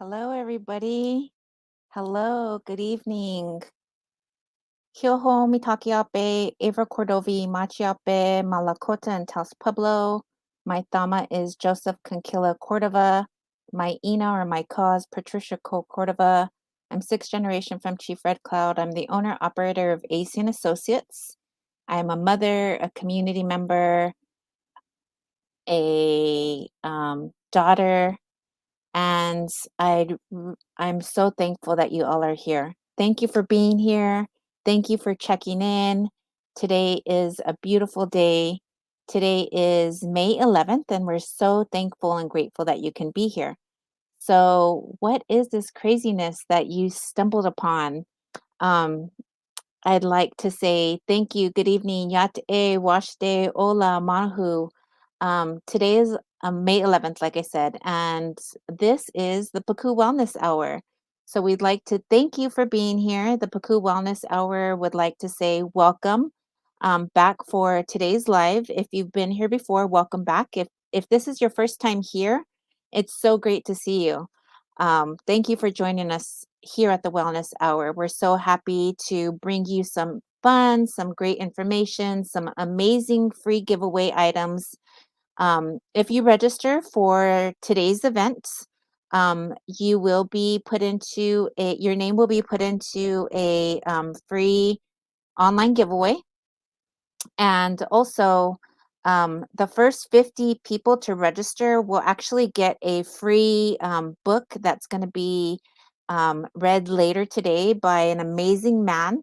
Hello, everybody. Hello, good evening. Hyoho Mitakiape, Ava Cordovi, Machiape, Malakota, and Taos Pueblo. My Thama is Joseph Conquilla Cordova. My Ina or my cause, Patricia Cole Cordova. I'm sixth generation from Chief Red Cloud. I'm the owner operator of AC and Associates. I'm a mother, a community member, a daughter, and I'm so thankful that you all are here. Thank you for being here. Thank you for checking in. Today is a beautiful day. Today is May 11th, and we're so thankful and grateful that you can be here. So, what is this craziness that you stumbled upon? Um, I'd like to say thank you, good evening, yate, washte, ola, mahu. Today is May 11th, like I said, and this is the Pukúu Wellness Hour. So we'd like to thank you for being here. The Pukúu Wellness Hour would like to say welcome back for today's live. If you've been here before, welcome back. If this is your first time here, it's so great to see you. Thank you for joining us here at the Wellness Hour. We're so happy to bring you some fun, some great information, some amazing free giveaway items. If you register for today's event, you will be put into your name will be put into a free online giveaway. And also, the first 50 people to register will actually get a free book that's going to be read later today by an amazing man,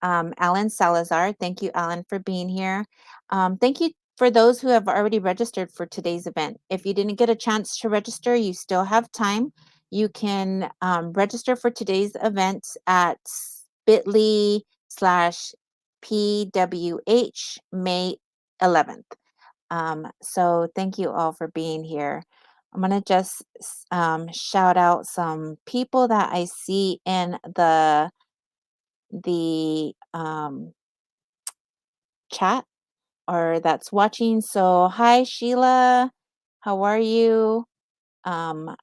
Alan Salazar. Thank you, Alan, for being here. Thank you for those who have already registered for today's event. If you didn't get a chance to register, you still have time. You can register for today's event at bit.ly/PWH May 11th. So thank you all for being here. I'm going to just shout out some people that I see in the chat or that's watching. So hi Sheila, how are you? Um,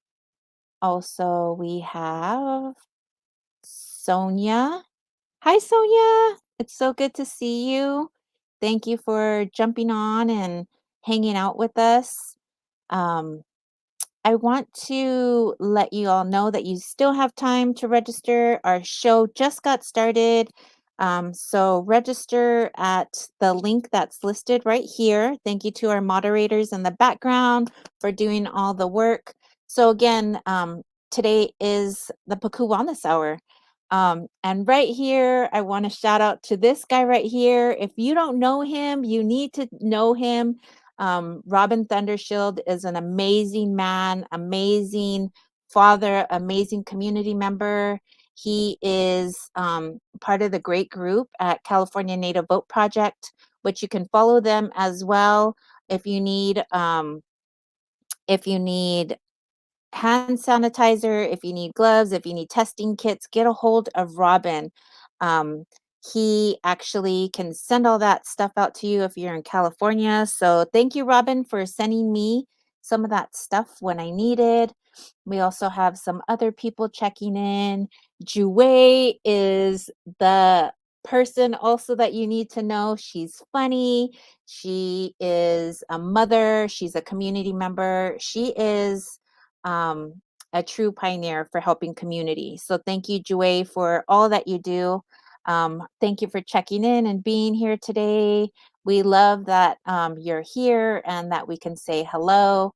Also we have Sonia. Hi, Sonia. It's so good to see you. Thank you for jumping on and hanging out with us. Um, I want to let you all know that you still have time to register. Our show just got started. So register at the link that's listed right here. Thank you to our moderators in the background for doing all the work. So again, today is the Pukúu Wellness Hour. And right here, I want to shout out to this guy right here. If you don't know him, you need to know him. Robin Thundershield is an amazing man, amazing father, amazing community member. He is part of the great group at California Native Vote Project, which you can follow them as well if you need hand sanitizer, if you need gloves, if you need testing kits, get a hold of Robin. Um, he actually can send all that stuff out to you if you're in California. So thank you, Robin, for sending me some of that stuff when I needed. We also have some other people checking in. Jue is the person also that you need to know. She's funny. She is a mother. She's a community member. She is um, a true pioneer for helping community. So thank you, Jue, for all that you do. Thank you for checking in and being here today. We love that you're here and that we can say hello.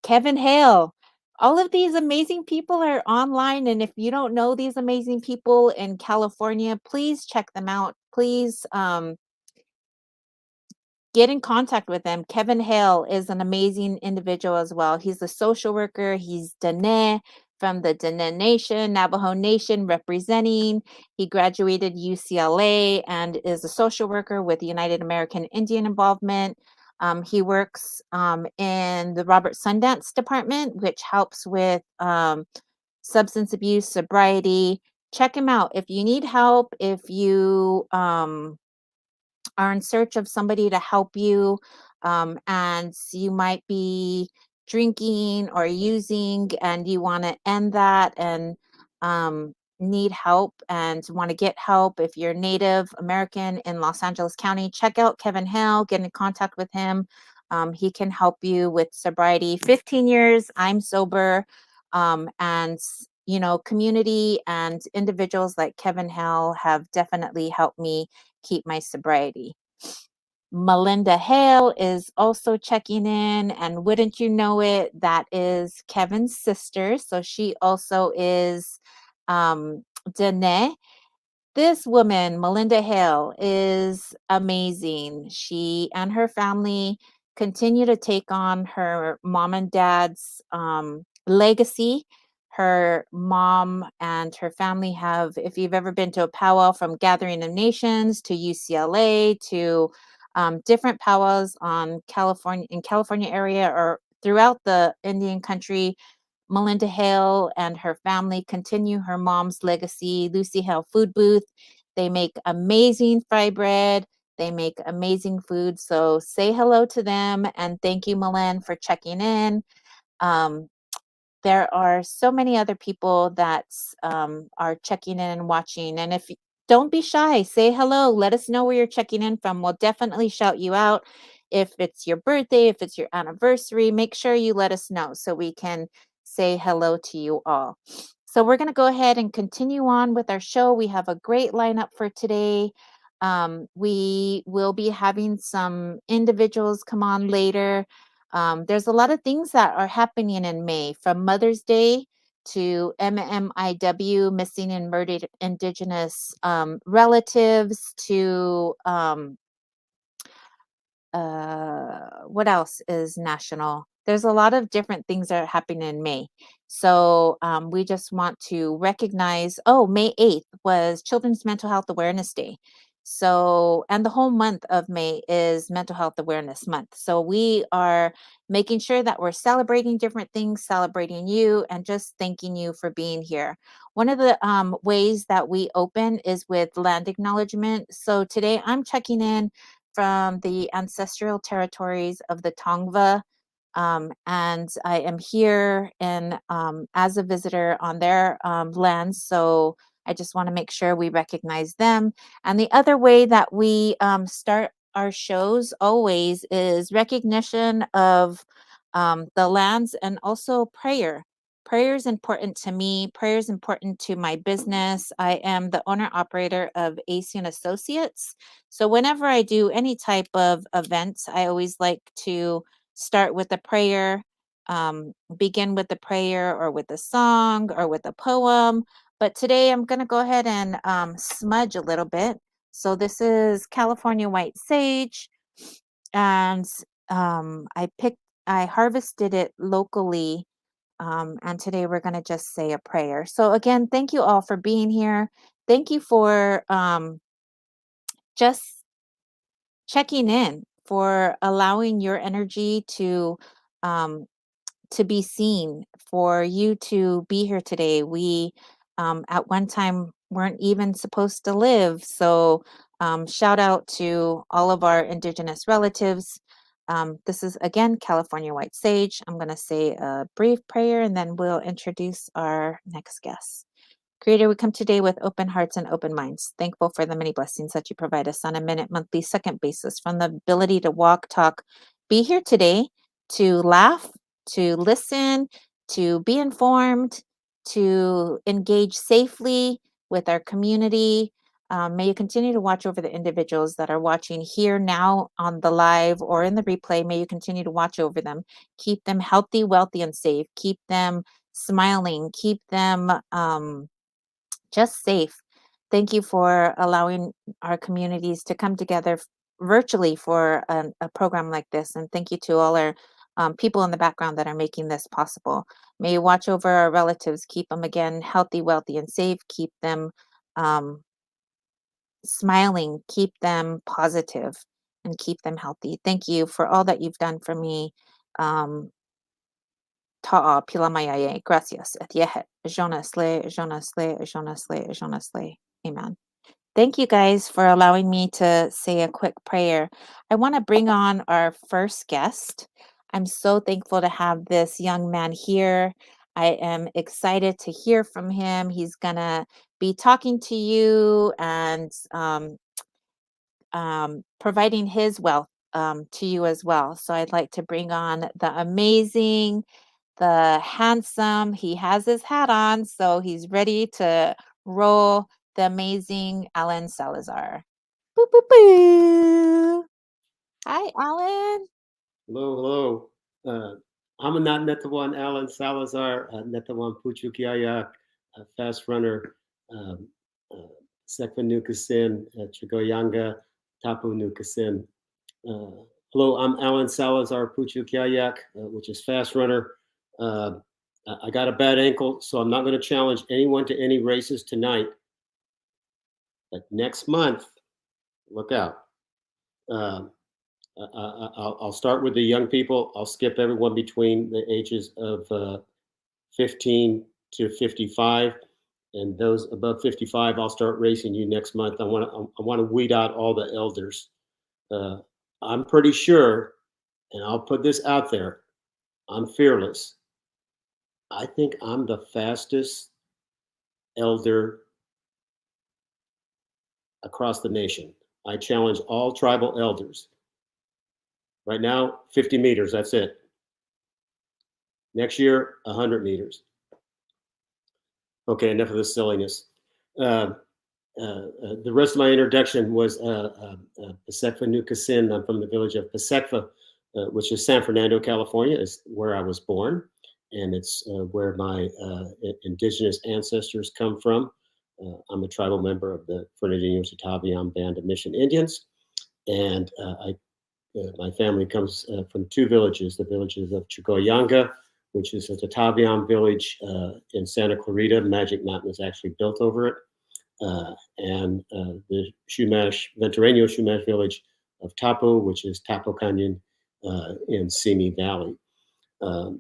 Kevin Hale, all of these amazing people are online. And if you don't know these amazing people in California, please check them out. Please get in contact with them. Kevin Hale is an amazing individual as well. He's a social worker. He's Dene from the Dene Nation, Navajo Nation representing. He graduated UCLA and is a social worker with United American Indian Involvement. He works in the Robert Sundance Department, which helps with substance abuse, sobriety. Check him out. If you need help, if you are in search of somebody to help you, and you might be drinking or using and you want to end that and need help and want to get help, if you're Native American in Los Angeles County, check out Kevin Hale, get in contact with him. He can help you with sobriety. 15 years, I'm sober. And, community and individuals like Kevin Hale have definitely helped me keep my sobriety. Melinda Hale is also checking in, and wouldn't you know it, that is Kevin's sister. So she also is Danae. This woman, Melinda Hale, is amazing. She and her family continue to take on her mom and dad's legacy. Her mom and her family have, if you've ever been to a powwow, from Gathering of Nations to UCLA to different powwows in California area or throughout the Indian country, Melinda Hale and her family continue her mom's legacy. Lucy Hale Food Booth. They make amazing fry bread. They make amazing food. So say hello to them and thank you, Melinda, for checking in. Um, there are so many other people that are checking in and watching. And if don't be shy, say hello. Let us know where you're checking in from. We'll definitely shout you out. If it's your birthday, if it's your anniversary, make sure you let us know so we can say hello to you all. So we're going to go ahead and continue on with our show. We have a great lineup for today. We will be having some individuals come on later. There's a lot of things that are happening in May, from Mother's Day to MMIW, Missing and Murdered Indigenous Relatives, to what else is national? There's a lot of different things that are happening in May. So we just want to recognize, May 8th was Children's Mental Health Awareness Day. So, and the whole month of May is Mental Health Awareness Month. So we are making sure that we're celebrating different things, celebrating you, and just thanking you for being here. One of the ways that we open is with land acknowledgement. So today I'm checking in from the ancestral territories of the Tongva. And I am here as a visitor on their lands. So I just want to make sure we recognize them. And the other way that we start our shows always is recognition of the lands and also prayer. Prayer is important to me. Prayer is important to my business. I am the owner operator of AC and Associates. So whenever I do any type of events, I always like to start with a prayer, begin with a prayer or with a song or with a poem. But today I'm going to go ahead and smudge a little bit. So this is California white sage, and I harvested it locally. And today we're going to just say a prayer. So again, thank you all for being here. Thank you for just checking in, for allowing your energy um, to be seen, for you to be here today. We at one time weren't even supposed to live. So shout out to all of our Indigenous relatives. This is again California White Sage. I'm going to say a brief prayer and then we'll introduce our next guest. Creator, we come today with open hearts and open minds, thankful for the many blessings that you provide us on a minute, monthly, second basis, from the ability to walk, talk, be here today, to laugh, to listen, to be informed, to engage safely with our community. May you continue to watch over the individuals that are watching here now on the live or in the replay. May you continue to watch over them. Keep them healthy, wealthy, and safe. Keep them smiling. Keep them just safe. Thank you for allowing our communities to come together virtually for a program like this. And thank you to all our people in the background that are making this possible. May you watch over our relatives, keep them again healthy, wealthy, and safe. Keep them um, smiling, keep them positive, and keep them healthy. Thank you for all that you've done for me. Ta'a Pilamayaye, gracias, Etiehet, Jonasle, Jonasle, Jonasle, Jonasle. Amen. Thank you guys for allowing me to say a quick prayer. I want to bring on our first guest. I'm so thankful to have this young man here. I am excited to hear from him. He's gonna be talking to you and providing his wealth to you as well. So I'd like to bring on the amazing, the handsome. He has his hat on, so he's ready to roll. The amazing Alan Salazar. Boo, boo, boo. Hi, Alan. Hello, hello. I'm not Netawan Alan Salazar, Netawan Puchuk Ya'ia'c, fast runner, um, uh, Sekva Nukasin, Trigoyanga, Tapu Nukasin. Hello, I'm Alan Salazar Puchuk Ya'ia'c, which is fast runner. Uh, I got a bad ankle, so I'm not going to challenge anyone to any races tonight. But next month, look out. Uh, I'll start with the young people. I'll skip everyone between the ages of 15 to 55, and those above 55, I'll start racing you next month. I want to weed out all the elders. Uh, I'm pretty sure, and I'll put this out there. I'm fearless. I think I'm the fastest elder across the nation. I challenge all tribal elders. Right now, 50 meters. That's it. Next year, 100 meters. Okay, enough of this silliness. Uh, the rest of my introduction was Pasekwa Nukasin. I'm from the village of Pasekwa, which is San Fernando, California. Is where I was born, and it's where my indigenous ancestors come from. I'm a tribal member of the Fernandino Tataviam Band of Mission Indians, and my family comes from two villages, the villages of Chugoyanga, which is a Tataviam village in Santa Clarita. Magic Mountain is actually built over it. And the Ventureño Chumash village of Tapo, which is Tapo Canyon in Simi Valley. Let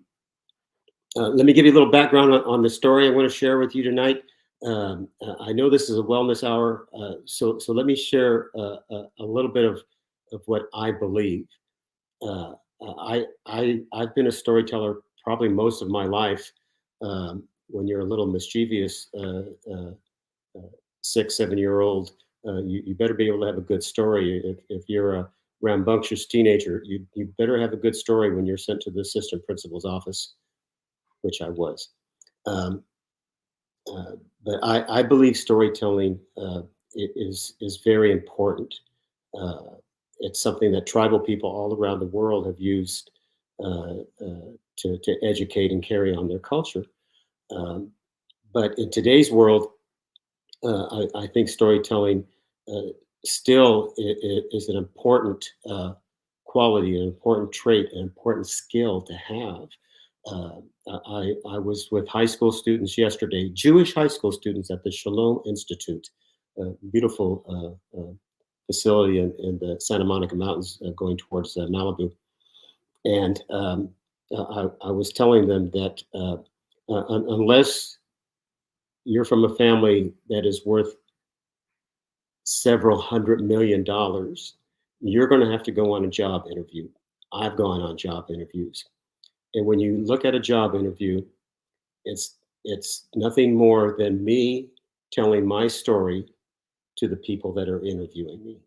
me give you a little background on the story I want to share with you tonight. I know this is a wellness hour, so let me share a little bit of what I believe. I've been a storyteller probably most of my life. When you're a little mischievous 6, 7-year-old, you better be able to have a good story. If you're a rambunctious teenager, you better have a good story when you're sent to the assistant principal's office, which I was. Um, but I believe storytelling is very important. It's something that tribal people all around the world have used to educate and carry on their culture. But in today's world, I think storytelling still is an important quality, an important trait, an important skill to have. I was with high school students yesterday, Jewish high school students at the Shalom Institute, a beautiful facility in the Santa Monica Mountains going towards Malibu. And I was telling them that unless you're from a family that is worth several $100 million, you're going to have to go on a job interview. I've gone on job interviews. And when you look at a job interview, it's nothing more than me telling my story to the people that are interviewing me.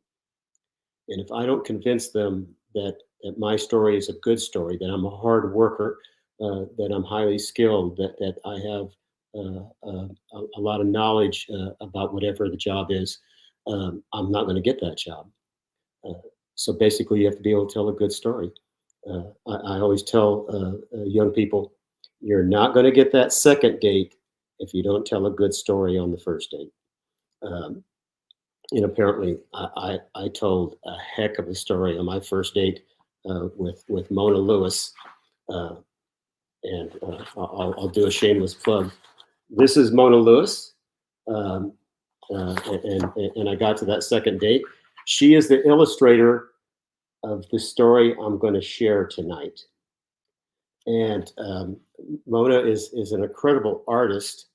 And if I don't convince them that my story is a good story, that I'm a hard worker, that I'm highly skilled, that I have a lot of knowledge about whatever the job is, I'm not going to get that job. So basically, you have to be able to tell a good story. I always tell young people, you're not going to get that second date if you don't tell a good story on the first date. And apparently, I told a heck of a story on my first date with Mona Lewis. And I'll do a shameless plug. This is Mona Lewis. And I got to that second date. She is the illustrator of the story I'm going to share tonight. And Mona is an incredible artist.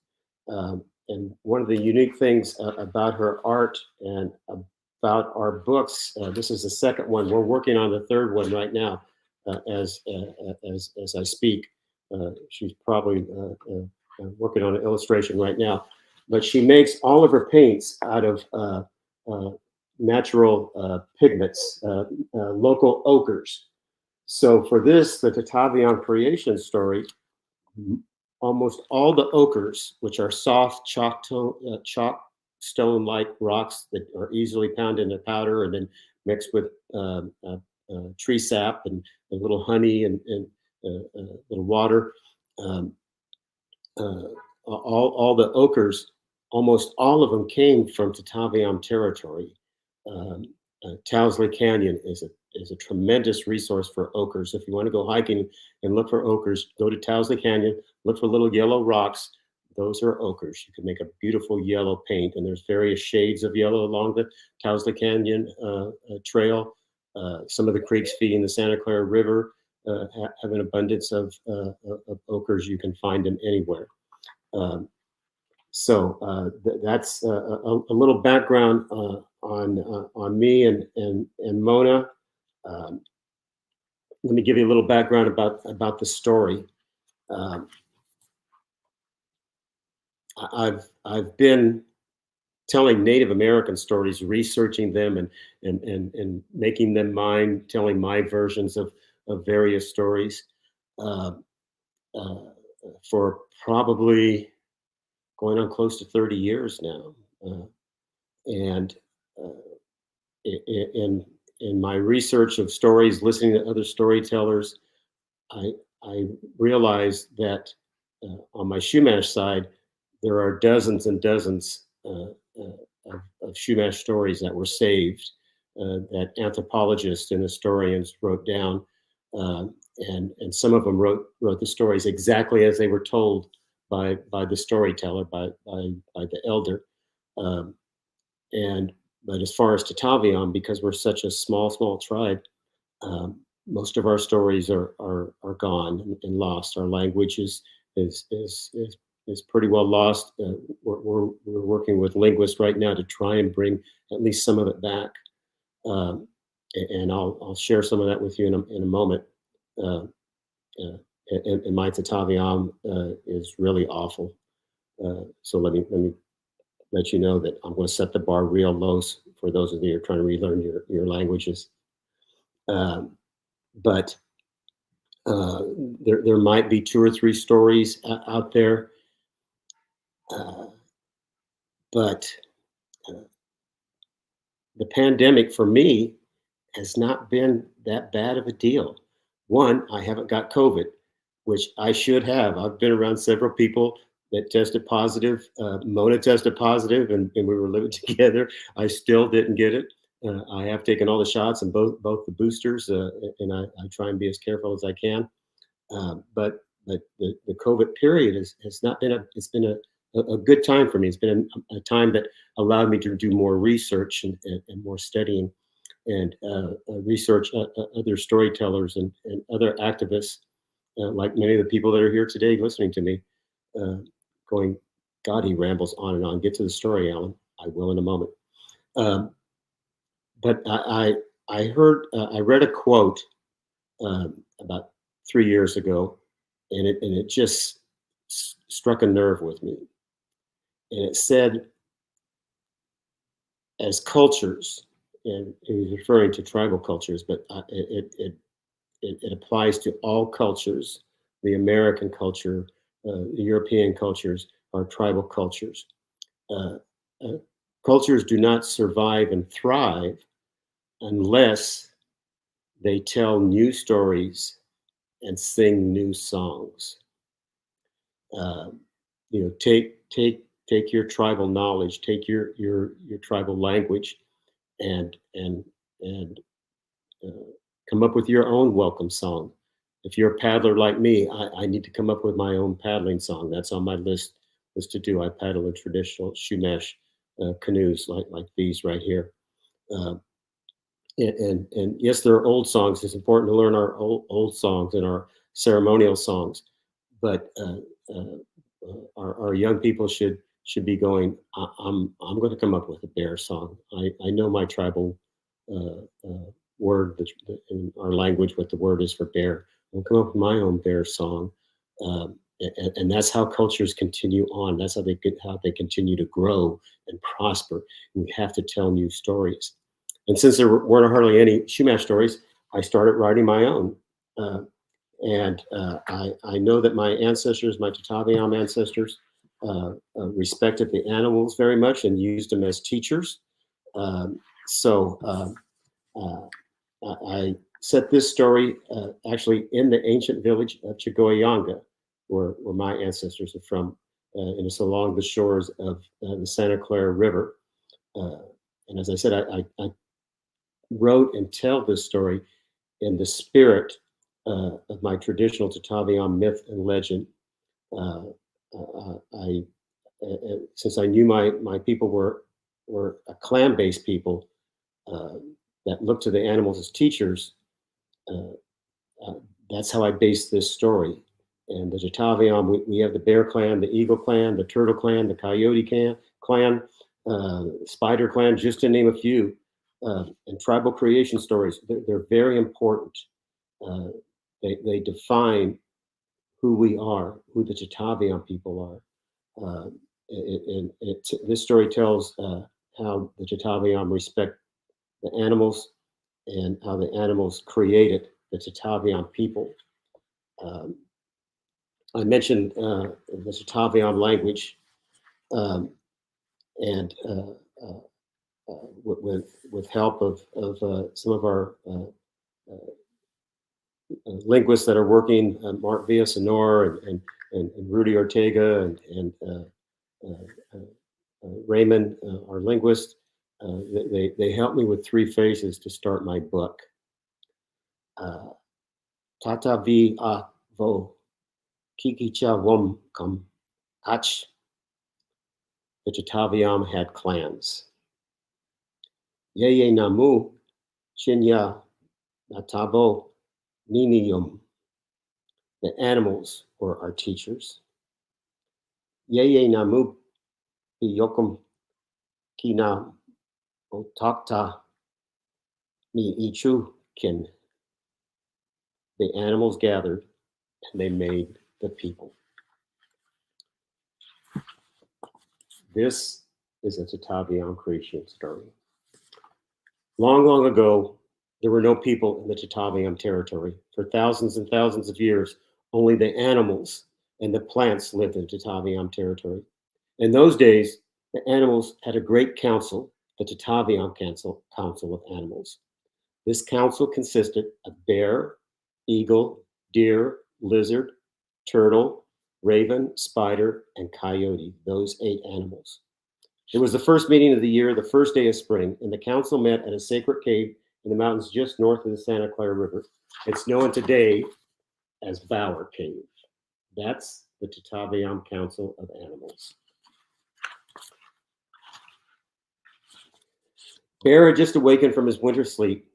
And one of the unique things about her art and about our books, this is the second one. We're working on the third one right now. as I speak. She's probably working on an illustration right now, but she makes all of her paints out of uh, natural pigments, local ochres. So for this, the Tataviam Creation Story, almost all the ochres, which are soft chalk stone-like rocks that are easily pounded into powder and then mixed with tree sap and a little honey and little water. Um, uh, all the ochres, almost all of them came from Tataviam territory. Um, Towsley Canyon is a tremendous resource for ochres. If you want to go hiking and look for ochres, go to Towsley Canyon, look for little yellow rocks. Those are ochres. You can make a beautiful yellow paint, and there's various shades of yellow along the Towsley Canyon trail. Some of the creeks feeding the Santa Clara River have an abundance of ochres. You can find them anywhere. Um, that's a little background on me and Mona. Um, Let me give you a little background about the story. Um, I've been telling Native American stories, researching them and making them mine, telling my versions of various stories uh, uh, for probably going on close to 30 years now. And uh, in in my research of stories, listening to other storytellers, I I realized that on my Chumash side, there are dozens and dozens of Chumash stories that were saved that anthropologists and historians wrote down, and some of them wrote the stories exactly as they were told by the storyteller, by the elder. Um, and but as far as Tataviam, because we're such a small tribe, most of our stories are gone and lost. Our language is is is, is pretty well lost. We're working with linguists right now to try and bring at least some of it back. Um, and I'll share some of that with you in a moment. Uh, uh, and my Tataviam is really awful. So let me let you know that I'm going to set the bar real low for those of you who are trying to relearn your languages. Um, but there might be two or three stories out there, uh, but uh, the pandemic for me has not been that bad of a deal. One, I haven't got COVID, which I should have. I've been around several people that tested positive. Mona tested positive, and we were living together. I still didn't get it. I have taken all the shots and both the boosters, and I try and be as careful as I can. But the COVID period has not been it's been a good time for me. It's been a time that allowed me to do more research and more studying and research other storytellers and other activists, like many of the people that are here today listening to me, uh, going, God, he rambles on and on. Get to the story, Alan. I will in a moment. Um, but I heard, I read a quote about 3 years ago, and it just struck a nerve with me. And it said, as cultures, and he was referring to tribal cultures, but it applies to all cultures. The American culture, the European cultures are tribal cultures. Uh, uh, Cultures do not survive and thrive unless they tell new stories and sing new songs. Uh, take your tribal knowledge, take your tribal language, and uh, come up with your own welcome song. If you're a paddler like me, I need to come up with my own paddling song. That's on my list to do. I paddle in traditional Chumash canoes like these right here. Uh, and yes, there are old songs. It's important to learn our old songs and our ceremonial songs, but our young people should be going. I'm going to come up with a bear song. I know my tribal word in our language what the word is for bear. I'll come up with my own bear song. And that's how cultures continue on. That's how they continue to grow and prosper. And we have to tell new stories. And since there weren't hardly any Chumash stories, I started writing my own. I know that my ancestors, my Tataviam ancestors, respected the animals very much and used them as teachers. So I set this story actually in the ancient village of Chigoyanga, where my ancestors are from, and it's along the shores of the Santa Clara River. And as I said, I wrote and tell this story in the spirit of my traditional Tataviam myth and legend. Since I knew my people were a clan-based people that looked to the animals as teachers, that's how I based this story. And the Tataviam, we have the bear clan, the eagle clan, the turtle clan, the coyote clan, spider clan, just to name a few. And tribal creation stories, they're very important. They define who we are, who the Tataviam people are. This story tells how the Tataviam respect the animals and how the animals created the Tataviam people. I mentioned the Tataviam language, and with help of some of our linguists that are working, Mark Villasenor and Rudy Ortega and Raymond, our linguist. They helped me with 3 phases to start my book. Tatavi vo kikicha wom kam ach. The Tataviam had clans. Yeye namu chinya natabo ninium. The animals were our teachers. Yeye namu yokum kina otakta ni ichu kin. The animals gathered and they made the people. This is a Tataviam Creation Story. Long, long ago, there were no people in the Tataviam territory. For thousands and thousands of years, only the animals and the plants lived in Tataviam territory. In those days, the animals had a great council, the Tataviam Council of Animals. This council consisted of bear, eagle, deer, lizard, turtle, raven, spider, and coyote, those 8 animals. It was the first meeting of the year, the first day of spring, and the council met at a sacred cave in the mountains just north of the Santa Clara River. It's known today as Bower Cave. That's the Tataviam Council of Animals. Bear had just awakened from his winter sleep,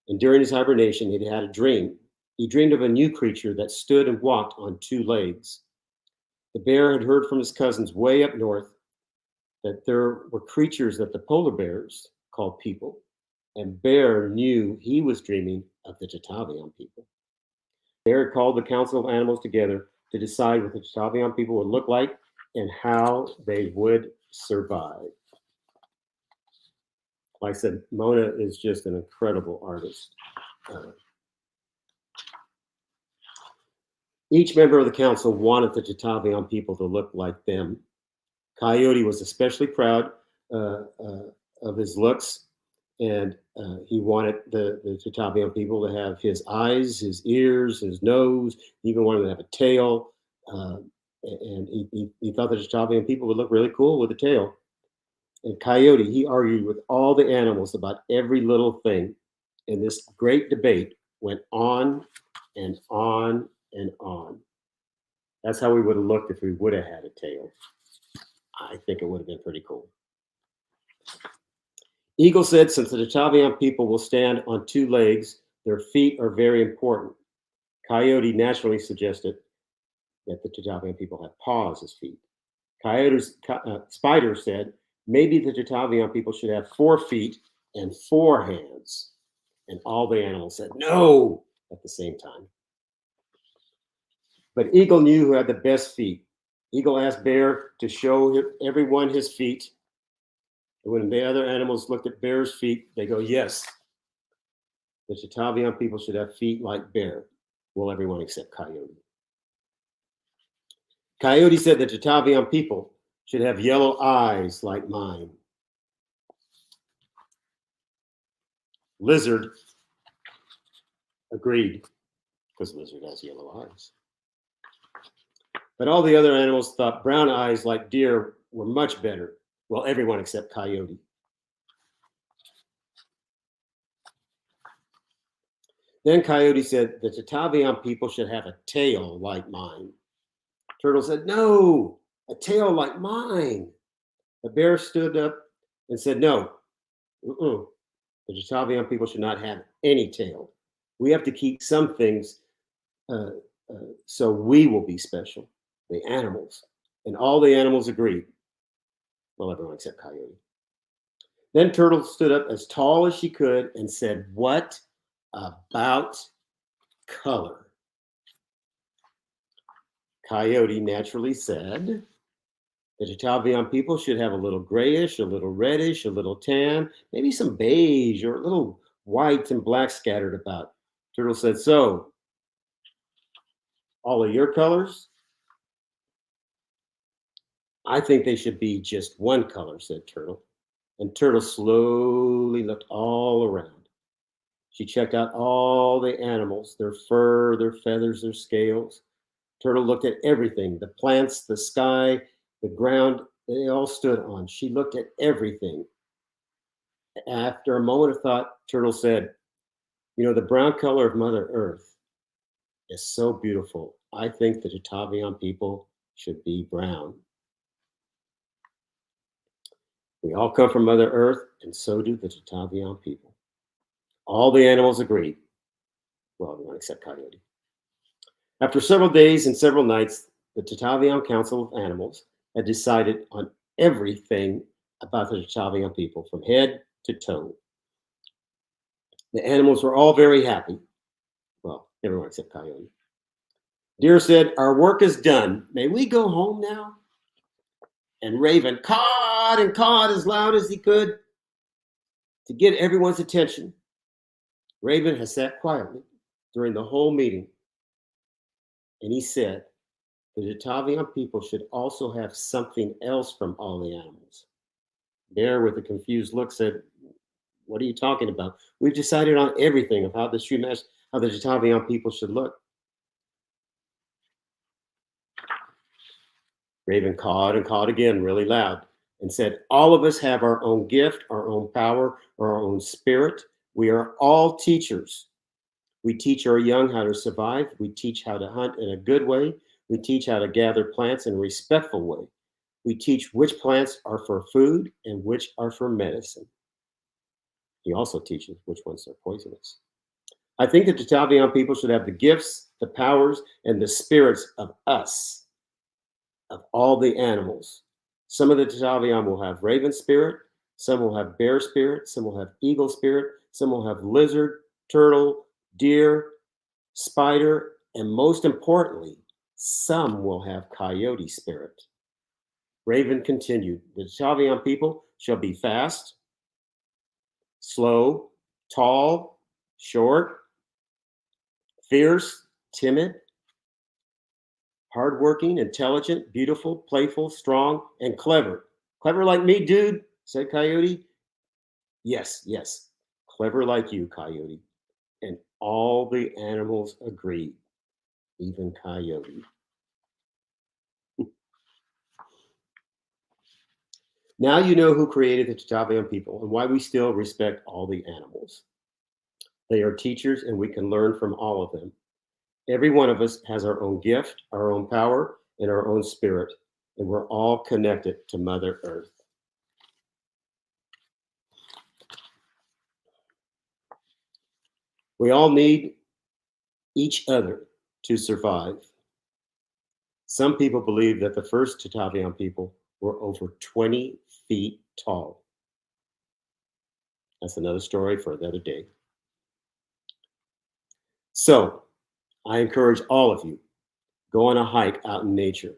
and during his hibernation, he had a dream. He dreamed of a new creature that stood and walked on 2 legs. The bear had heard from his cousins way up north that there were creatures that the polar bears called people, and Bear knew he was dreaming of the Tataviam people. Bear had called the council of animals together to decide what the Tataviam people would look like and how they would survive. Like I said, Mona is just an incredible artist. Each member of the council wanted the Tataviam people to look like them. Coyote was especially proud of his looks, and he wanted the Tataviam people to have his eyes, his ears, his nose. He even wanted to have a tail, and he thought the Tataviam people would look really cool with a tail. And Coyote, he argued with all the animals about every little thing, and this great debate went on and on and on. That's how we would have looked if we would have had a tail. I think it would have been pretty cool. Eagle said, since the Tataviam people will stand on 2 legs, their feet are very important. Coyote naturally suggested that the Tataviam people have paws as feet. Spider said, maybe the Tataviam people should have 4 feet and 4 hands. And all the animals said, no, at the same time. But Eagle knew who had the best feet. Eagle asked Bear to show everyone his feet. And when the other animals looked at Bear's feet, they go, yes, the Tataviam people should have feet like Bear. Well, everyone except Coyote. Coyote said the Tataviam people should have yellow eyes like mine. Lizard agreed, because Lizard has yellow eyes. But all the other animals thought brown eyes like deer were much better. Well, everyone except Coyote. Then Coyote said the Tataviam people should have a tail like mine. Turtle said, no, a tail like mine. The bear stood up and said, no, the Tataviam people should not have any tail. We have to keep some things so we will be special, the animals. And all the animals agreed. Well, everyone except Coyote. Then Turtle stood up as tall as she could and said, what about color? Coyote naturally said, the Tataviam people should have a little grayish, a little reddish, a little tan, maybe some beige or a little white and black scattered about. Turtle said, so, all of your colors? I think they should be just one color, said Turtle. And Turtle slowly looked all around. She checked out all the animals, their fur, their feathers, their scales. Turtle looked at everything, the plants, the sky, the ground they all stood on. She looked at everything. After a moment of thought, Turtle said, you know, the brown color of Mother Earth is so beautiful. I think the Tataviam people should be brown. We all come from Mother Earth, and so do the Tataviam people. All the animals agreed. Well, everyone except Coyote. After several days and several nights, the Tataviam Council of Animals had decided on everything about the Tataviam people, from head to toe. The animals were all very happy. Well, everyone except Coyote. Deer said, our work is done. May we go home now? And Raven cawed and cawed as loud as he could to get everyone's attention. Raven had sat quietly during the whole meeting, and he said, the Tataviam people should also have something else from all the animals. Bear, with a confused look, said, what are you talking about? We've decided on everything of how the Tataviam people should look. Raven cawed and cawed again really loud and said, all of us have our own gift, our own power, our own spirit. We are all teachers. We teach our young how to survive. We teach how to hunt in a good way. We teach how to gather plants in a respectful way. We teach which plants are for food and which are for medicine. He also teaches which ones are poisonous. I think the Tataviam people should have the gifts, the powers, and the spirits of us, of all the animals. Some of the Tataviam will have raven spirit, some will have bear spirit, some will have eagle spirit, some will have lizard, turtle, deer, spider, and most importantly, some will have coyote spirit. Raven continued, the Tataviam people shall be fast, slow, tall, short, fierce, timid, hardworking, intelligent, beautiful, playful, strong, and clever. Clever like me, dude, said Coyote. Yes, yes, clever like you, Coyote. And all the animals agreed, even Coyote. Now you know who created the Tataviam people and why we still respect all the animals. They are teachers, and we can learn from all of them. Every one of us has our own gift, our own power, and our own spirit, and we're all connected to Mother Earth. We all need each other to survive. Some people believe that the first Tataviam people were over 20 feet tall. That's another story for another day. So I encourage all of you, go on a hike out in nature,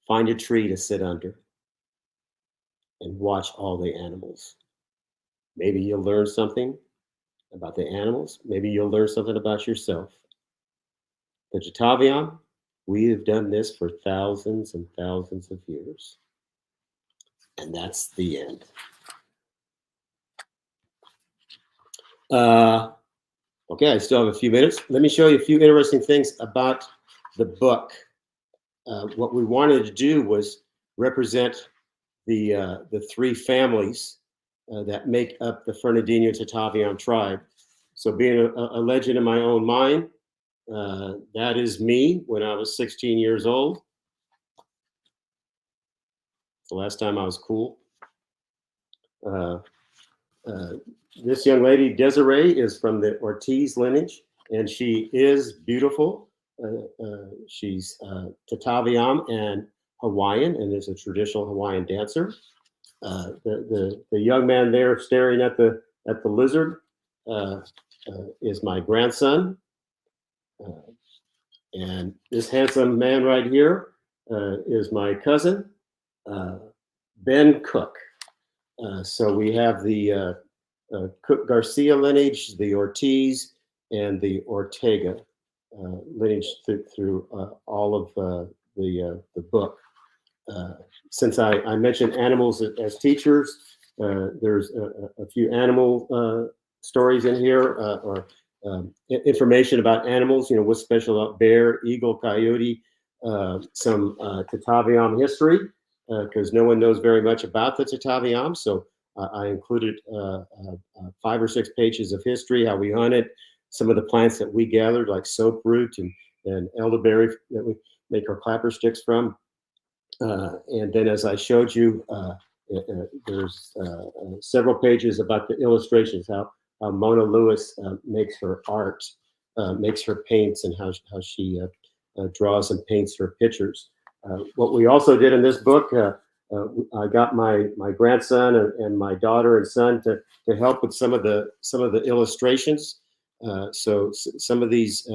find a tree to sit under, and watch all the animals. Maybe you'll learn something about the animals. Maybe you'll learn something about yourself. The Tataviam, we have done this for thousands and thousands of years. And that's the end. Okay, I still have a few minutes. Let me show you a few interesting things about the book. What we wanted to do was represent the three families that make up the Fernandino Tataviam tribe. So being a legend in my own mind, that is me when I was 16 years old. The last time I was cool. This young lady, Desiree, is from the Ortiz lineage, and she is beautiful. She's Tataviam and Hawaiian, and is a traditional Hawaiian dancer. The young man there staring at the lizard is my grandson, and this handsome man right here is my cousin, Ben Cook. So we have the Cook Garcia lineage, the Ortiz, and the Ortega lineage through all of the book. Since I mentioned animals as teachers, there's a few animal stories in here, or information about animals. You know, what's special about bear, eagle, coyote, some Tataviam history, because no one knows very much about the Tataviam. So I included 5 or 6 pages of history, how we hunted, some of the plants that we gathered, like soaproot and elderberry that we make our clapper sticks from. And then, as I showed you, there's several pages about the illustrations, how Mona Lewis makes her art, makes her paints, and how she draws and paints her pictures. What we also did in this book, I got my grandson and my daughter and son to help with some of the illustrations. So some of these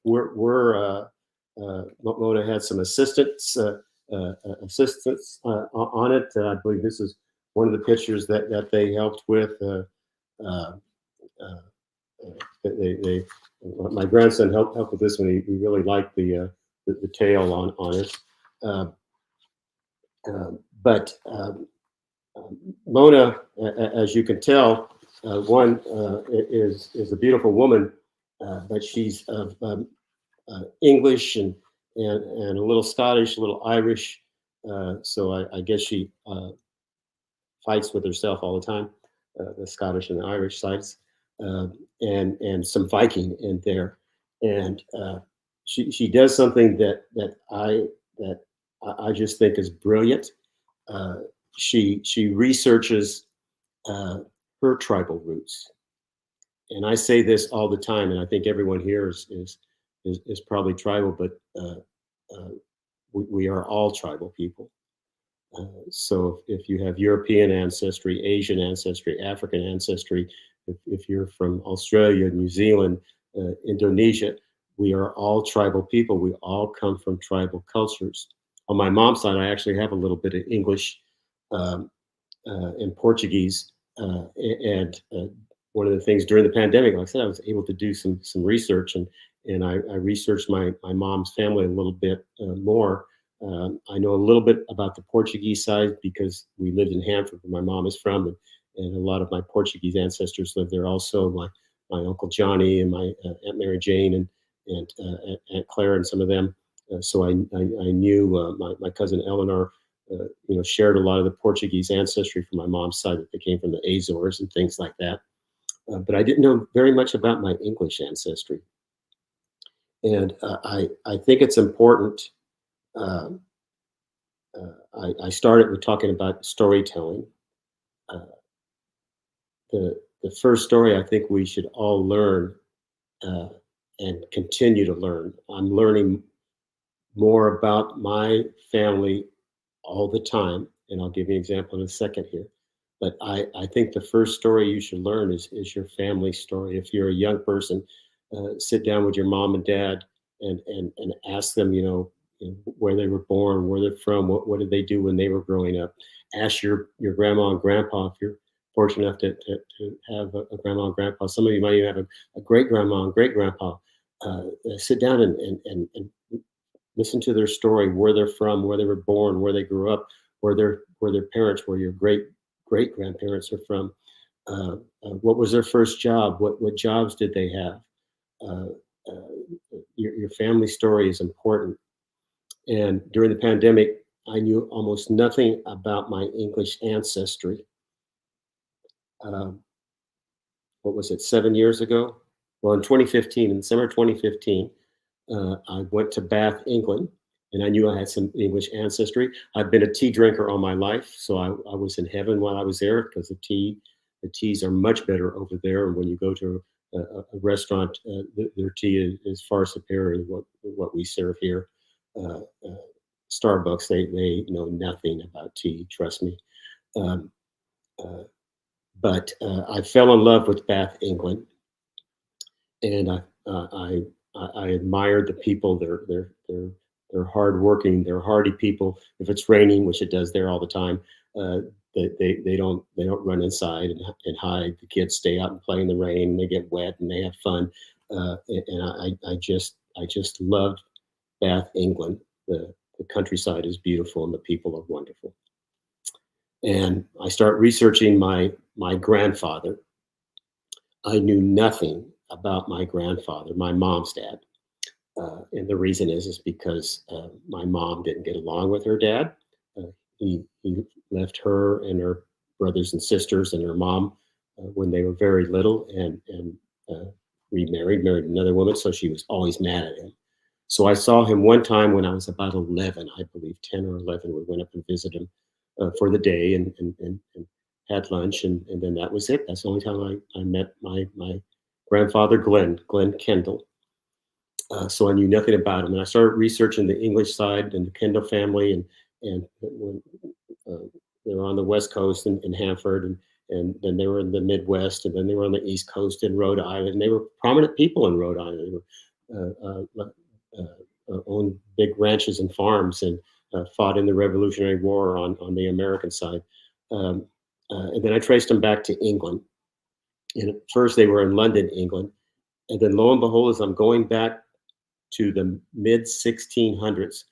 were Mona had some assistants on it. I believe this is one of the pictures that they helped with. My grandson helped with this one. He really liked the tail on it. But Mona, as you can tell, one is a beautiful woman, but she's of English and a little Scottish, a little Irish. So I guess she fights with herself all the time, the Scottish and the Irish sides, and some Viking in there. And she does something that I just think is brilliant. She researches her tribal roots, and I say this all the time, and I think everyone here is probably tribal, but we are all tribal people. So if you have European ancestry, Asian ancestry, African ancestry, if you're from Australia, New Zealand, Indonesia, we are all tribal people. We all come from tribal cultures. On my mom's side, I actually have a little bit of English and Portuguese. And one of the things during the pandemic, like I said, I was able to do some research, and I researched my mom's family a little bit more. I know a little bit about the Portuguese side because we lived in Hanford, where my mom is from, and a lot of my Portuguese ancestors lived there also. My Uncle Johnny and my Aunt Mary Jane and Aunt Claire and some of them. So I knew my cousin Eleanor, shared a lot of the Portuguese ancestry from my mom's side, that they came from the Azores and things like that. But I didn't know very much about my English ancestry. And I think it's important. I started with talking about storytelling. The first story I think we should all learn and continue to learn. I'm learning more about my family all the time, and I'll give you an example in a second here. But I think the first story you should learn is your family story. If you're a young person, sit down with your mom and dad and ask them, where they were born, where they're from, what did they do when they were growing up. Ask your grandma and grandpa if you're fortunate enough to have a grandma and grandpa. Some of you might even have a great grandma and great grandpa. Sit down and listen to their story, where they're from, where they were born, where they grew up, where their parents, where your great grandparents are from. What was their first job? What jobs did they have? Uh, your family story is important. And during the pandemic, I knew almost nothing about my English ancestry. Um, what was it, 7 years ago? Well, in 2015, in December 2015, I went to Bath, England, and I knew I had some English ancestry. I've been a tea drinker all my life, so I was in heaven while I was there because the teas are much better over there. And when you go to a restaurant, their tea is far superior to what we serve here. Uh, uh, Starbucks, they know nothing about tea. Trust me. Um, uh, but I fell in love with Bath, England, and I admired the people. They're hardworking. They're hardy people. If it's raining, which it does there all the time, uh, they don't run inside and hide. The kids stay out and play in the rain. And they get wet and they have fun. And I just loved Bath, England. The countryside is beautiful and the people are wonderful. And I start researching my grandfather. I knew nothing about my grandfather, my mom's dad. And the reason is because my mom didn't get along with her dad. He left her and her brothers and sisters and her mom when they were very little and married another woman. So she was always mad at him. So I saw him one time when I was about 11, I believe 10 or 11. We went up and visited him for the day and had lunch. And then that was it. That's the only time I met my grandfather, Glenn Kendall. So I knew nothing about him. And I started researching the English side and the Kendall family. And when, they were on the West Coast in Hanford, and then they were in the Midwest, and then they were on the East Coast in Rhode Island. They were prominent people in Rhode Island. They were owned big ranches and farms and fought in the Revolutionary War on the American side. And then I traced them back to England. And at first they were in London, England. And then lo and behold, as I'm going back to the mid 1600s,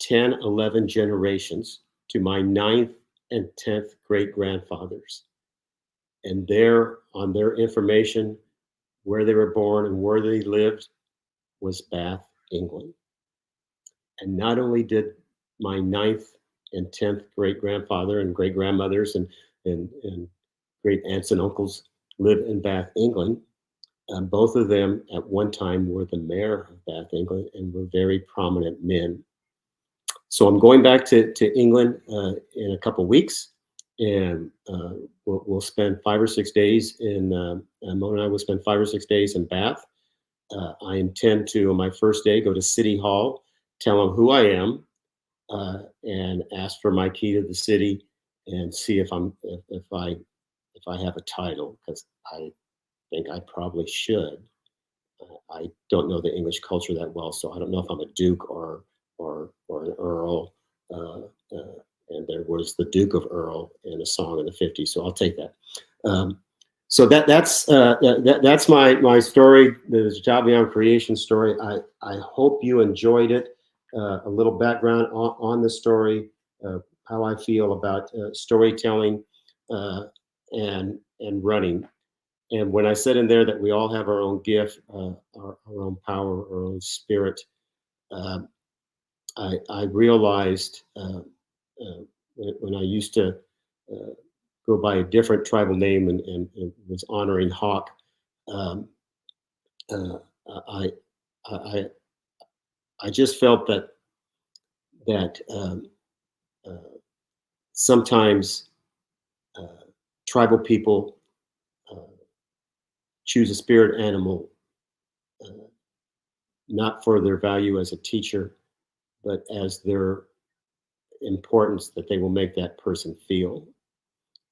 10, 11 generations to my ninth and 10th great grandfathers. And there on their information, where they were born and where they lived was Bath, England. And not only did my ninth and 10th great grandfather and great grandmothers and great aunts and uncles live in Bath, England, both of them at one time were the mayor of Bath, England, and were very prominent men. So I'm going back to England in a couple weeks, and we'll spend 5 or 6 days Mona and I will spend 5 or 6 days in Bath. I intend to, on my first day, go to City Hall, tell them who I am, and ask for my key to the city, and see if I have a title, because I think I probably should. I don't know the English culture that well, so I don't know if I'm a duke or an earl. And there was the Duke of Earl in a song in the '50s, so I'll take that. So that's my story, the Tataviam Creation Story. I hope you enjoyed it. A little background on the story, how I feel about storytelling and running. And when I said in there that we all have our own gift, our own power, our own spirit, uh, I realized when I used to go by a different tribal name and was honoring Hawk, um, uh, I, I I just felt that uh, sometimes uh, tribal people uh, choose a spirit animal uh, not for their value as a teacher, but as their importance that they will make that person feel.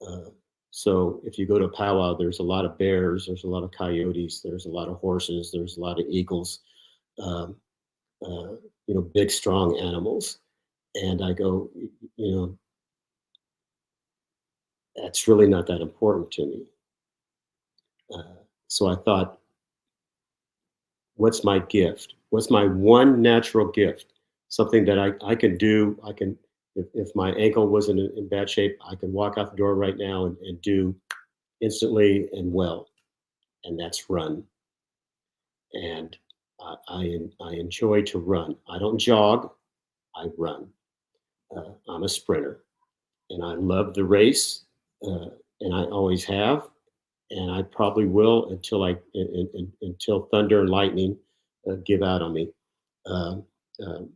Uh, So if you go to a powwow, there's a lot of bears, there's a lot of coyotes, there's a lot of horses, there's a lot of eagles, um, uh, big, strong animals. And I go, you know, that's really not that important to me. So I thought, what's my gift? What's my one natural gift? Something that I can do. If my ankle wasn't in bad shape, I can walk out the door right now and do instantly and well, and that's run. And I enjoy to run. I don't jog, I run. I'm a sprinter, and I love the race, and I always have, and I probably will until thunder and lightning give out on me. Um, um,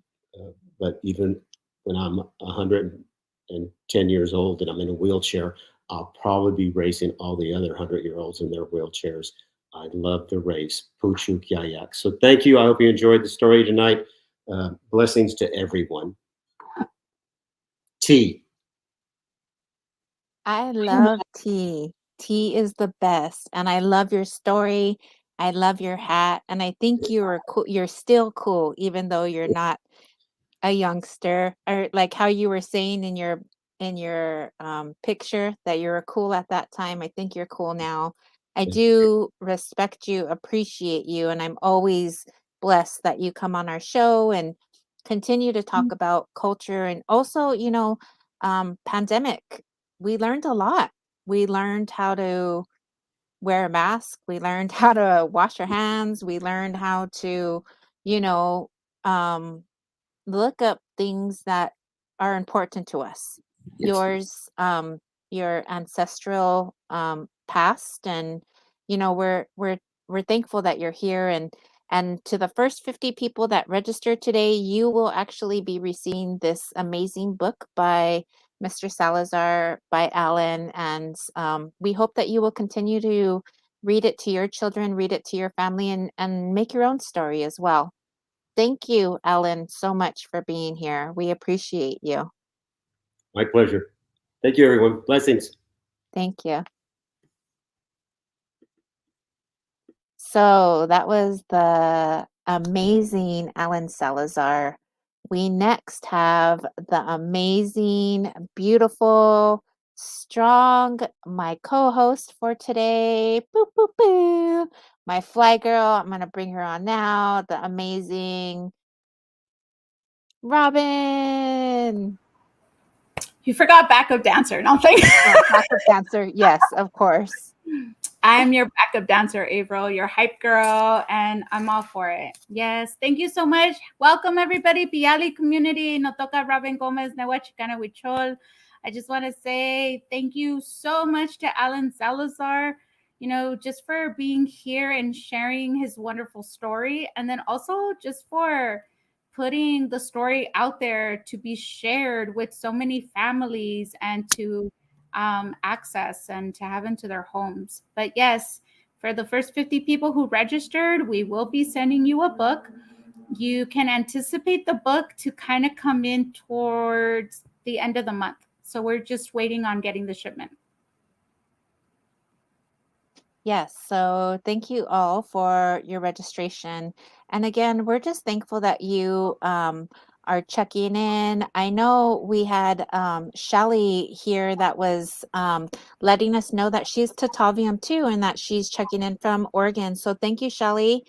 but even when I'm 110 years old and I'm in a wheelchair, I'll probably be racing all the other 100-year-olds in their wheelchairs. I love the race, Puchuk Ya'ia'c. So thank you. I hope you enjoyed the story tonight. Blessings to everyone. T. I love tea. Tea is the best, and I love your story. I love your hat, and I think you are cool. You're still cool, even though you're not a youngster, or like how you were saying in your picture that you were cool at that time. I think you're cool now. I do respect you, appreciate you, and I'm always blessed that you come on our show and continue to talk about culture and also, pandemic. We learned a lot. We learned how to wear a mask. We learned how to wash our hands. We learned how to, you know, um, look up things that are important to us. Yes. Yours, your ancestral past, and we're thankful that you're here. And to the first 50 people that registered today, you will actually be receiving this amazing book by Mr. Salazar, by Alan, and we hope that you will continue to read it to your children, read it to your family, and make your own story as well. Thank you, Ellen, so much for being here. We appreciate you. My pleasure. Thank you, everyone. Blessings. Thank you. So that was the amazing Ellen Salazar. We next have the amazing, beautiful, strong, my co-host for today. Boo, boo, boo. My fly girl. I'm going to bring her on now. The amazing Robin. You forgot backup dancer. Nothing. Oh, backup dancer. Yes, of course. I'm your backup dancer, April, your hype girl, and I'm all for it. Yes, thank you so much. Welcome, everybody. Piali community. No toca Robin Gomez, Newa Chicana Huichol. I just want to say thank you so much to Alan Salazar, just for being here and sharing his wonderful story. And then also just for putting the story out there to be shared with so many families and to access and to have into their homes. But yes, for the first 50 people who registered, we will be sending you a book. You can anticipate the book to kind of come in towards the end of the month. So we're just waiting on getting the shipment. Yes, so thank you all for your registration. And again, we're just thankful that you are checking in. I know we had Shelly here that was letting us know that she's Tataviam too and that she's checking in from Oregon. So thank you, Shelly,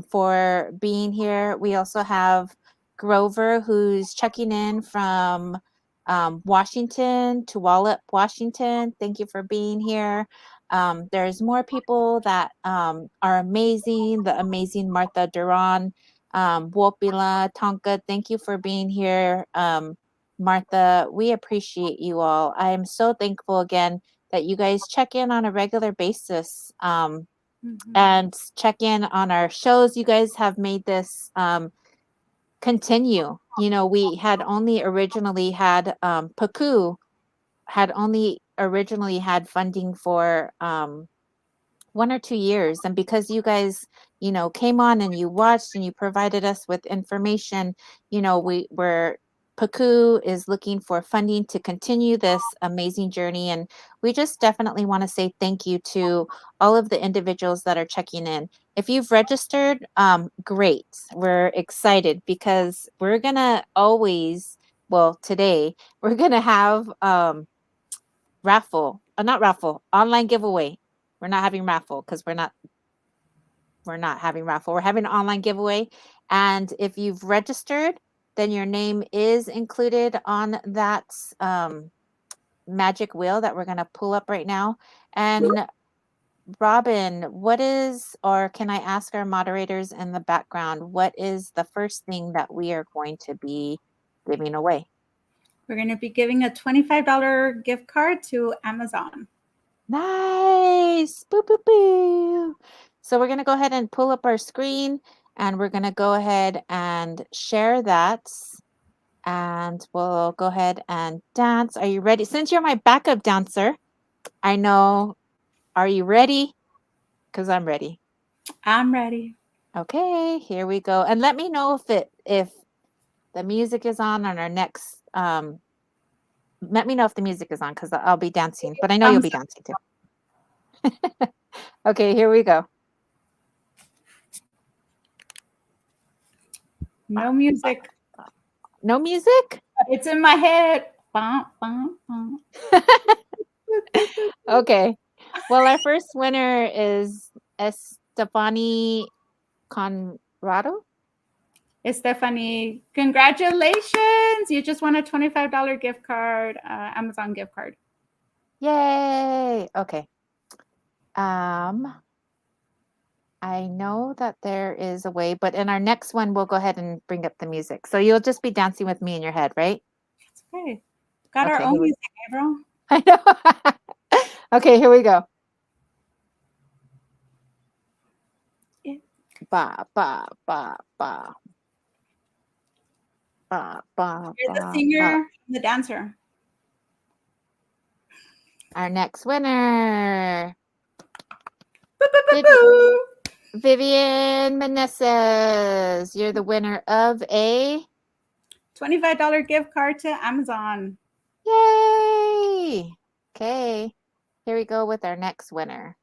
for being here. We also have Grover, who's checking in from Washington to Wallop, Washington. Thank you for being here. There's more people that are amazing. The amazing Martha Duran, Wopila, Tonka, thank you for being here. Martha, we appreciate you all. I am so thankful again that you guys check in on a regular basis and check in on our shows. You guys have made this continue. We had only originally had Pukuu had only originally had funding for 1 or 2 years. And because you guys, came on and you watched and you provided us with information, we were Pukuu is looking for funding to continue this amazing journey. And we just definitely want to say thank you to all of the individuals that are checking in. If you've registered, great. We're excited because we're going to always, well, today, we're going to have not raffle, online giveaway. We're not having raffle because we're not having raffle. We're having an online giveaway. And if you've registered, then your name is included on that magic wheel that we're going to pull up right now. And Robin, or can I ask our moderators in the background, what is the first thing that we are going to be giving away? We're going to be giving a $25 gift card to Amazon. Nice. Boo, boo, boo. So we're going to go ahead and pull up our screen, and we're going to go ahead and share that. And we'll go ahead and dance. Are you ready? Since you're my backup dancer, I know. Are you ready? Because I'm ready. I'm ready. Okay, here we go. And let me know if the music is on our next. Let me know if the music is on because I'll be dancing. But I know you'll be dancing too. Okay, here we go. No music. No music? It's in my head. Bum, bum, bum. Okay. Well, our first winner is Estefany Conrado. Stephanie, congratulations. You just won a $25 gift card, Amazon gift card. Yay. Okay. I know that there is a way, but in our next one, we'll go ahead and bring up the music. So you'll just be dancing with me in your head, right? That's okay. Got our own music, April. I know. Okay, here we go. Yeah. Ba, ba, ba, ba. Ba, ba, You're the ba, singer, ba. the dancer. Our next winner. Boo, boo, boo, boo. Vivian Meneses, you're the winner of a $25 gift card to Amazon. Yay! Okay, here we go with our next winner.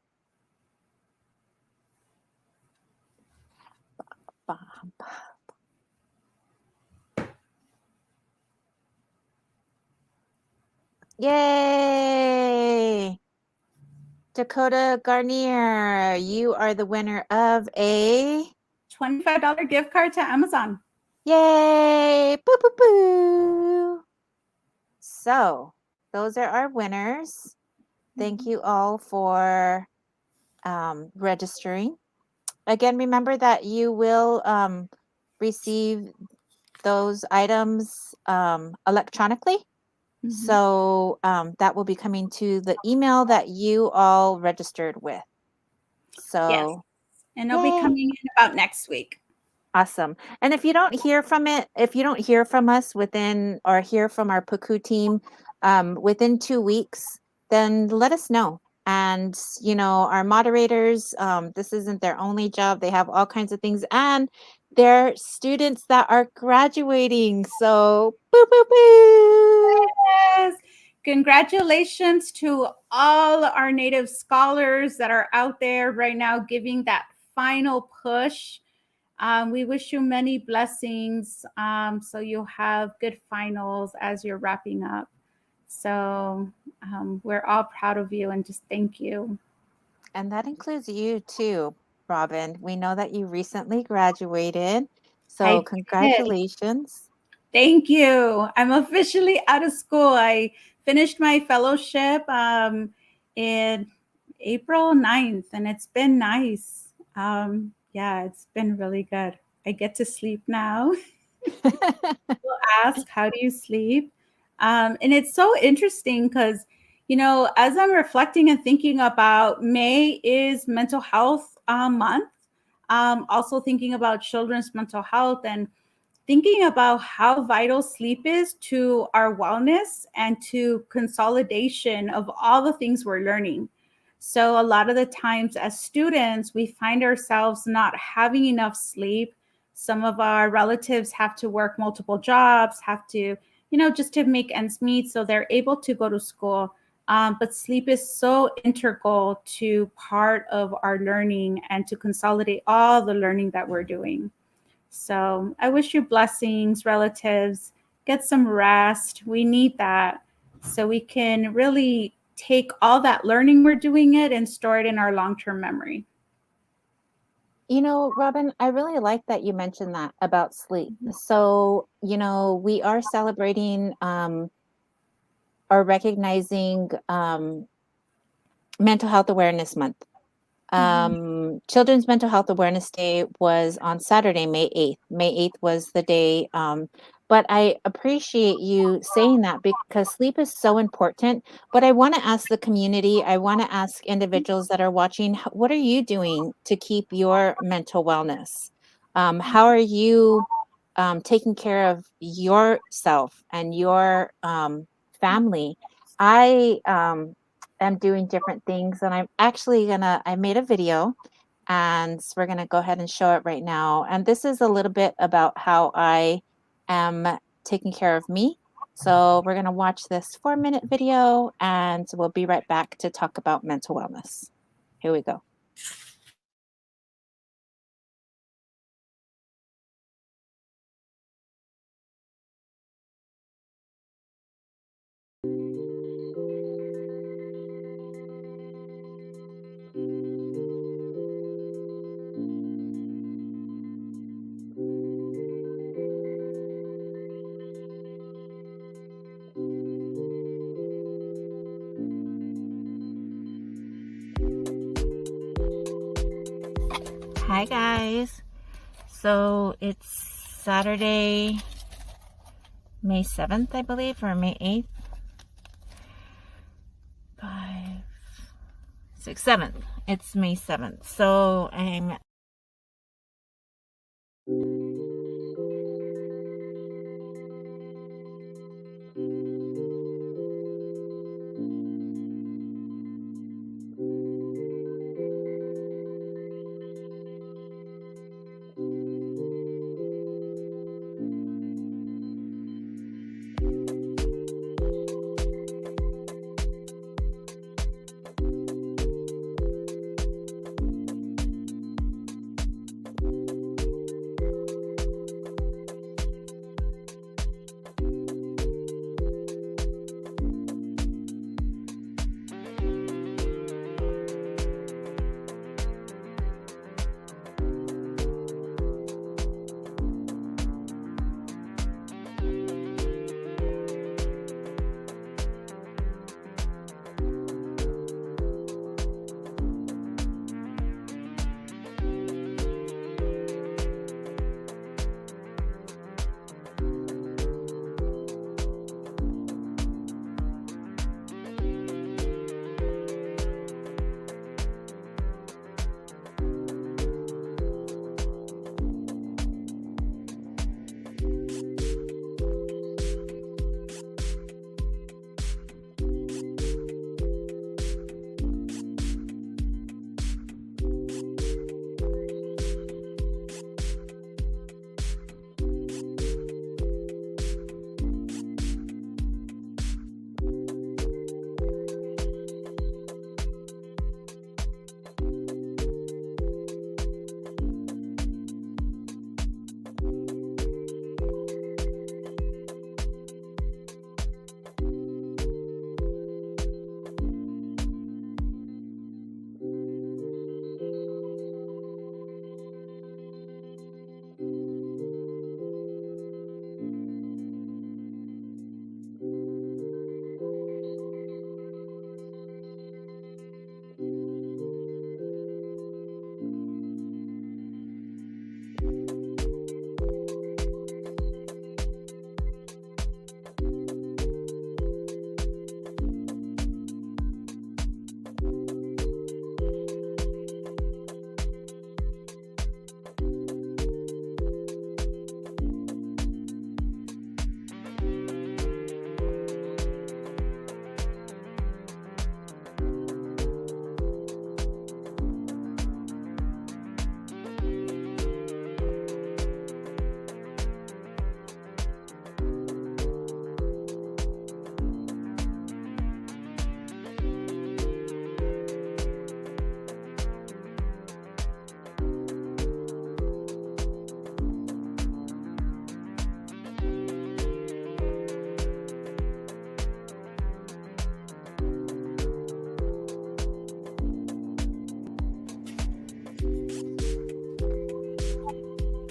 Yay! Dakota Garnier, you are the winner of a $25 gift card to Amazon. Yay! Boo, boo, boo. So, those are our winners. Thank you all for registering. Again, remember that you will receive those items electronically. Mm-hmm. So that will be coming to the email that you all registered with. So, yes. And it'll be coming in about next week. Awesome. And if you don't hear from us within, or hear from our Pukuu team within 2 weeks, then let us know. And, our moderators, this isn't their only job. They have all kinds of things, and they're students that are graduating. So, boo, boo, boo. Yes. Congratulations to all our Native scholars that are out there right now giving that final push. We wish you many blessings, so you'll have good finals as you're wrapping up. So we're all proud of you and just thank you. And that includes you too, Robin. We know that you recently graduated, so congratulations. Thank you. I'm officially out of school. I finished my fellowship in April 9th, and it's been nice. Yeah, it's been really good. I get to sleep now. People ask, how do you sleep? And it's so interesting because, as I'm reflecting and thinking about May is mental health month, also thinking about children's mental health and thinking about how vital sleep is to our wellness and to consolidation of all the things we're learning. So a lot of the times as students, we find ourselves not having enough sleep. Some of our relatives have to work multiple jobs, have to just to make ends meet so they're able to go to school. But sleep is so integral to part of our learning and to consolidate all the learning that we're doing. So I wish you blessings, relatives. Get some rest. We need that so we can really take all that learning we're doing it and store it in our long-term memory. Robin, I really like that you mentioned that about sleep. So, we are celebrating or recognizing Mental Health Awareness Month. Children's Mental Health Awareness Day was on Saturday, May 8th. May 8th was the day. But I appreciate you saying that because sleep is so important. But I want to ask the community, I want to ask individuals that are watching, what are you doing to keep your mental wellness? How are you taking care of yourself and your family? I am doing different things, and I made a video, and we're gonna go ahead and show it right now. And this is a little bit about how I am taking care of me. So we're gonna watch this 4-minute video, and we'll be right back to talk about mental wellness. Here we go. Hi guys. So it's Saturday, May 7th, I believe, or May 8th. 5, 6, 7th. It's May 7th. So I'm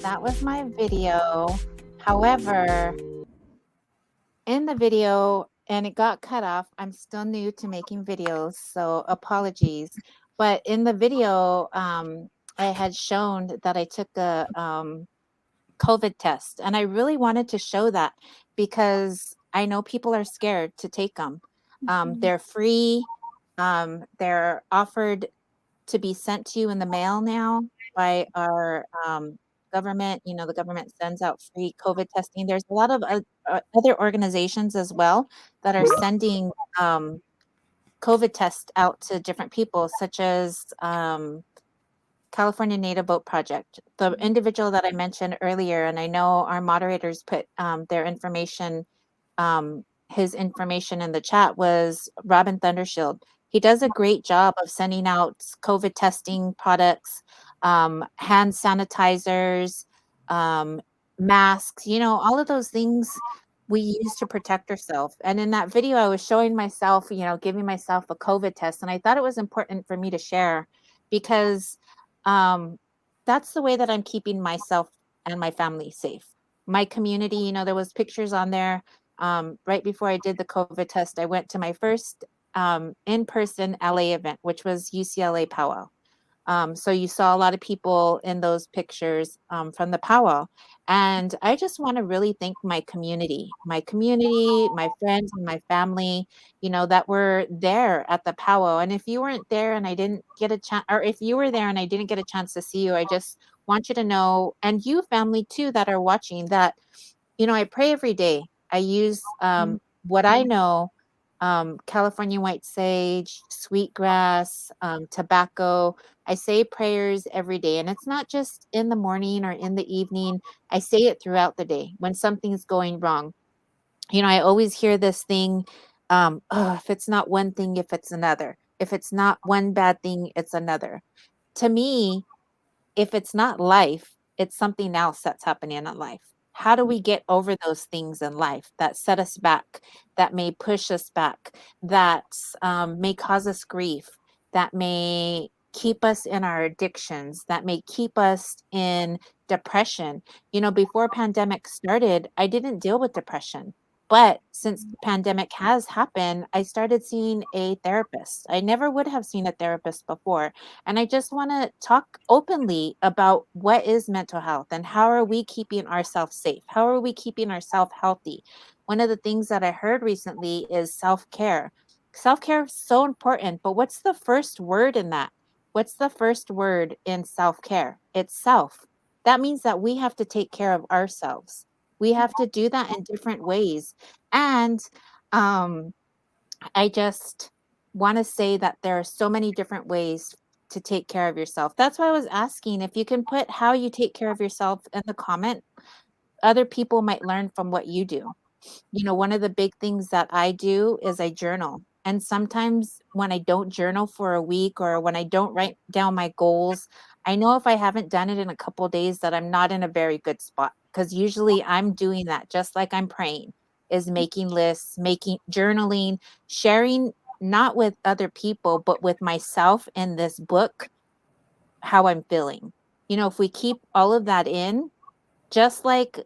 that was my video. However, in the video, and it got cut off. I'm still new to making videos, so apologies. But in the video, I had shown that I took a COVID test, and I really wanted to show that because I know people are scared to take them. They're free. They're offered to be sent to you in the mail now by our government. You know, the government sends out free COVID testing. There's a lot of other organizations as well that are sending COVID tests out to different people, such as California Native Boat Project. The individual that I mentioned earlier, and I know our moderators put their information, his information in the chat, was Robin Thundershield. He does a great job of sending out COVID testing products, hand sanitizers, um, masks, you know, all of those things we use to protect ourselves. And in that video, I was showing myself, you know, giving myself a COVID test. And I thought it was important for me to share because um, that's the way that I'm keeping myself and my family safe. My community, you know, there was pictures on there. Right before I did the COVID test, I went to my first in-person LA event, which was UCLA Powwow. So you saw a lot of people in those pictures from the powwow. And I just want to really thank my community, my friends, and my family, you know, that were there at the powwow. And if you weren't there and I didn't get a chance, or if you were there and I didn't get a chance to see you, I just want you to know, and you family too that are watching, that you know, I pray every day. I use what I know, California white sage, sweetgrass, tobacco. I say prayers every day. And it's not just in the morning or in the evening. I say it throughout the day when something's going wrong. You know, I always hear this thing, oh, if it's not one thing, if it's another. If it's not one bad thing, it's another. To me, if it's not life, it's something else that's happening in life. How do we get over those things in life that set us back, that may push us back, that may cause us grief, that may keep us in our addictions, that may keep us in depression? You know, before pandemic started, I didn't deal with depression. But since the pandemic has happened, I started seeing a therapist. I never would have seen a therapist before. And I just want to talk openly about what is mental health and how are we keeping ourselves safe? How are we keeping ourselves healthy? One of the things that I heard recently is self-care. Self-care is so important, but what's the first word in that? What's the first word in self-care? It's self. That means that we have to take care of ourselves. We have to do that in different ways. And um I just want to say that there are so many different ways to take care of yourself. That's why I was asking if you can put how you take care of yourself in the comment. Other people might learn from what you do. You know, one of the big things that I do is I journal. And sometimes when I don't journal for a week or when I don't write down my goals, I know if I haven't done it in a couple of days that I'm not in a very good spot, because usually I'm doing that just like I'm praying, is making lists, making journaling, sharing not with other people, but with myself in this book, how I'm feeling. You know, if we keep all of that in, just like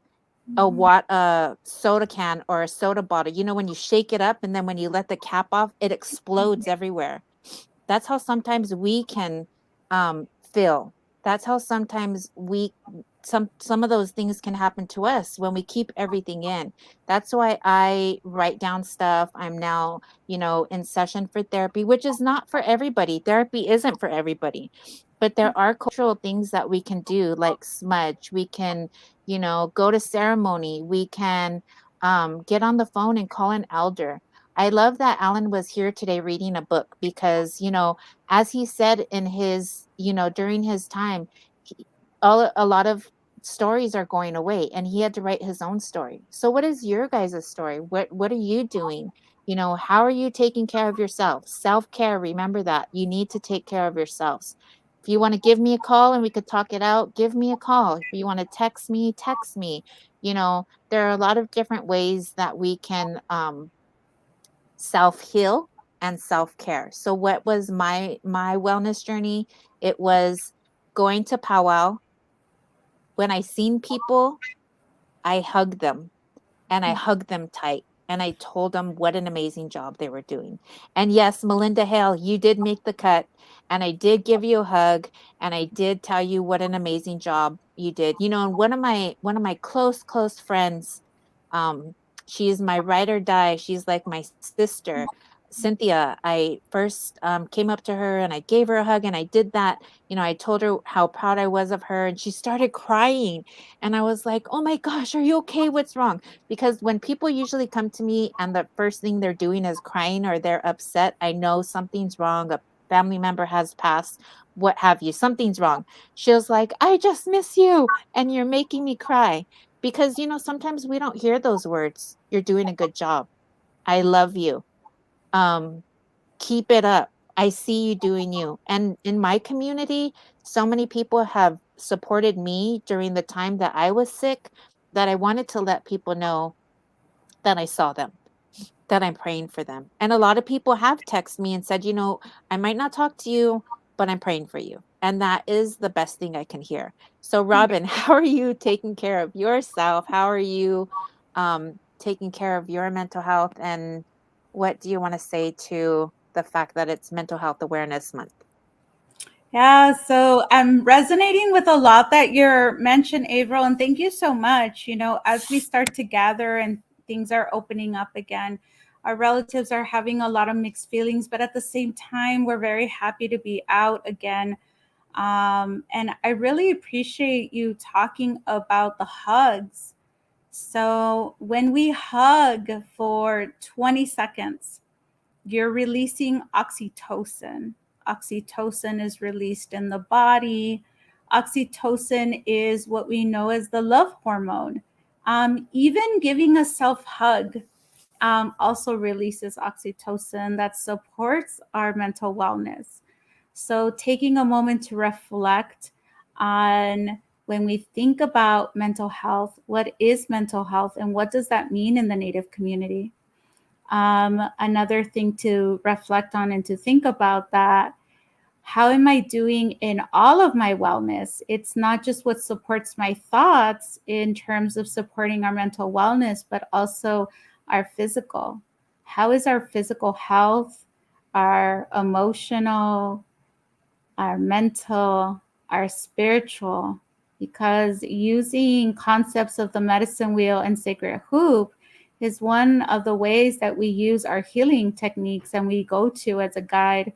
a soda can or a soda bottle, you know, when you shake it up and then when you let the cap off, it explodes everywhere. That's how sometimes we can feel. That's how sometimes we some of those things can happen to us when we keep everything in. That's why I write down stuff. I'm now, you know, in session for therapy, which is not for everybody. Therapy isn't for everybody. But there are cultural things that we can do, like smudge. We can, you know, go to ceremony. We can get on the phone and call an elder. I love that Alan was here today reading a book because, you know, as he said in his, you know, during his time, a lot of stories are going away and he had to write his own story. So what is your guys' story? What are you doing? You know, how are you taking care of yourself? Self-care, remember that. You need to take care of yourselves. If you want to give me a call and we could talk it out, give me a call. If you want to text me, text me. You know, there are a lot of different ways that we can self-heal and self-care. So what was my wellness journey? It was going to powwow when I seen people, I hugged them and I hugged them tight. And I told them what an amazing job they were doing. And yes, Melinda Hale, you did make the cut. And I did give you a hug. And I did tell you what an amazing job you did. You know, and one of my close friends, um, she's my ride or die. She's like my sister. Cynthia, I first came up to her and I gave her a hug and I did that. You know, I told her how proud I was of her and she started crying. And I was like, oh my gosh, are you okay? What's wrong? Because when people usually come to me and the first thing they're doing is crying or they're upset, I know something's wrong. A family member has passed, what have you, something's wrong. She was like, I just miss you and you're making me cry. Because, you know, sometimes we don't hear those words. You're doing a good job. I love you. Um, Keep it up. I see you doing you. And in my community, so many people have supported me during the time that I was sick that I wanted to let people know that I saw them, that I'm praying for them. And a lot of people have texted me and said, you know, I might not talk to you, but I'm praying for you. And that is the best thing I can hear. So, Robin, how are you taking care of yourself? How are you taking care of your mental health? And what do you want to say to the fact that it's Mental Health Awareness Month? Yeah, so I'm resonating with a lot that you're mentioned, Avril, and thank you so much. You know, as we start to gather and things are opening up again, our relatives are having a lot of mixed feelings, but at the same time, we're very happy to be out again. And I really appreciate you talking about the hugs. So when we hug for 20 seconds, you're releasing oxytocin. Oxytocin is released in the body. Oxytocin is what we know as the love hormone. Even giving a self hug also releases oxytocin that supports our mental wellness. So, taking a moment to reflect on when we think about mental health, what is mental health and what does that mean in the Native community? Another thing to reflect on and to think about that, how am I doing in all of my wellness? It's not just what supports my thoughts in terms of supporting our mental wellness, but also our physical. How is our physical health, our emotional, our mental, our spiritual? Because using concepts of the medicine wheel and sacred hoop is one of the ways that we use our healing techniques and we go to as a guide.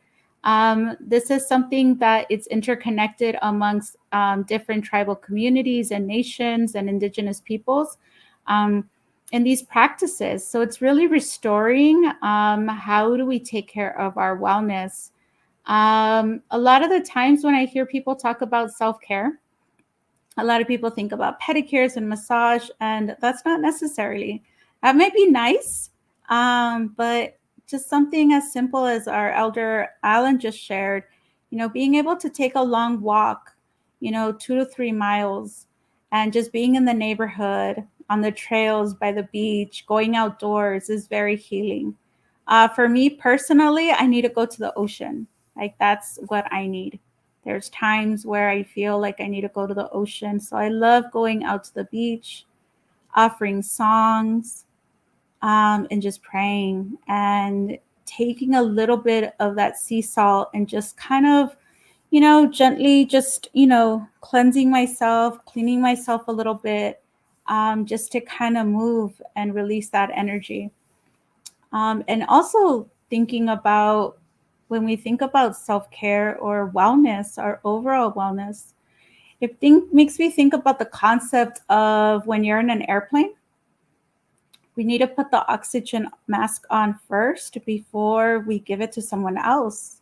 This is something that it's interconnected amongst different tribal communities and nations and indigenous peoples in these practices. So it's really restoring how do we take care of our wellness. A lot of the times when I hear people talk about self-care, a lot of people think about pedicures and massage, and that's not necessarily. That might be nice, but just something as simple as our elder Alan just shared, you know, being able to take a long walk, you know, 2 to 3 miles, and just being in the neighborhood, on the trails, by the beach, going outdoors is very healing. For me personally, I need to go to the ocean. Like that's what I need. There's times where I feel like I need to go to the ocean. So I love going out to the beach, offering songs, and just praying and taking a little bit of that sea salt and just kind of, you know, gently just, you know, cleansing myself, cleaning myself a little bit, just to kind of move and release that energy. And also thinking about when we think about self-care or wellness, our overall wellness, makes me think about the concept of when you're in an airplane, we need to put the oxygen mask on first before we give it to someone else.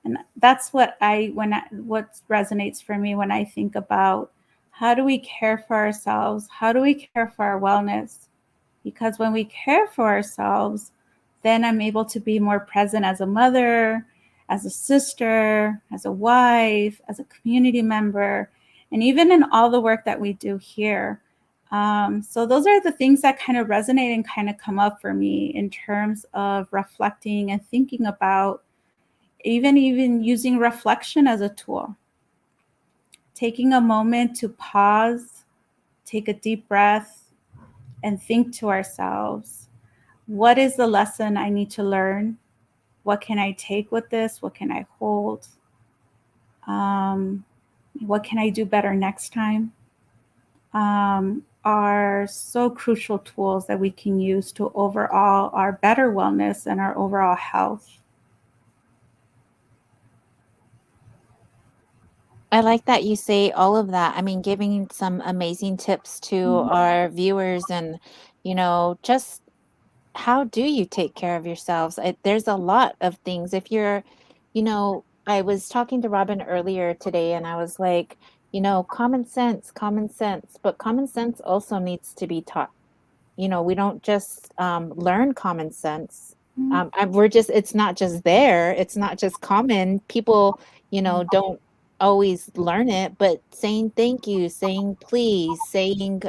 And that's what what resonates for me when I think about how do we care for ourselves? How do we care for our wellness? Because when we care for ourselves, then I'm able to be more present as a mother, as a sister, as a wife, as a community member, and even in all the work that we do here. So those are the things that kind of resonate and kind of come up for me in terms of reflecting and thinking about even using reflection as a tool taking a moment to pause, take a deep breath, and think to ourselves, what is the lesson I need to learn? What can I take with this? What can I hold? What can I do better next time? Are so crucial tools that we can use to overall our better wellness and our overall health. I like that you say all of that. I mean, giving some amazing tips to our viewers and, just how do you take care of yourselves? There's a lot of things. If you're, I was talking to Robin earlier today and I was like, common sense, but common sense also needs to be taught. We don't just learn common sense. It's not just there. It's not just common. People, don't always learn it, but saying thank you, saying please, saying,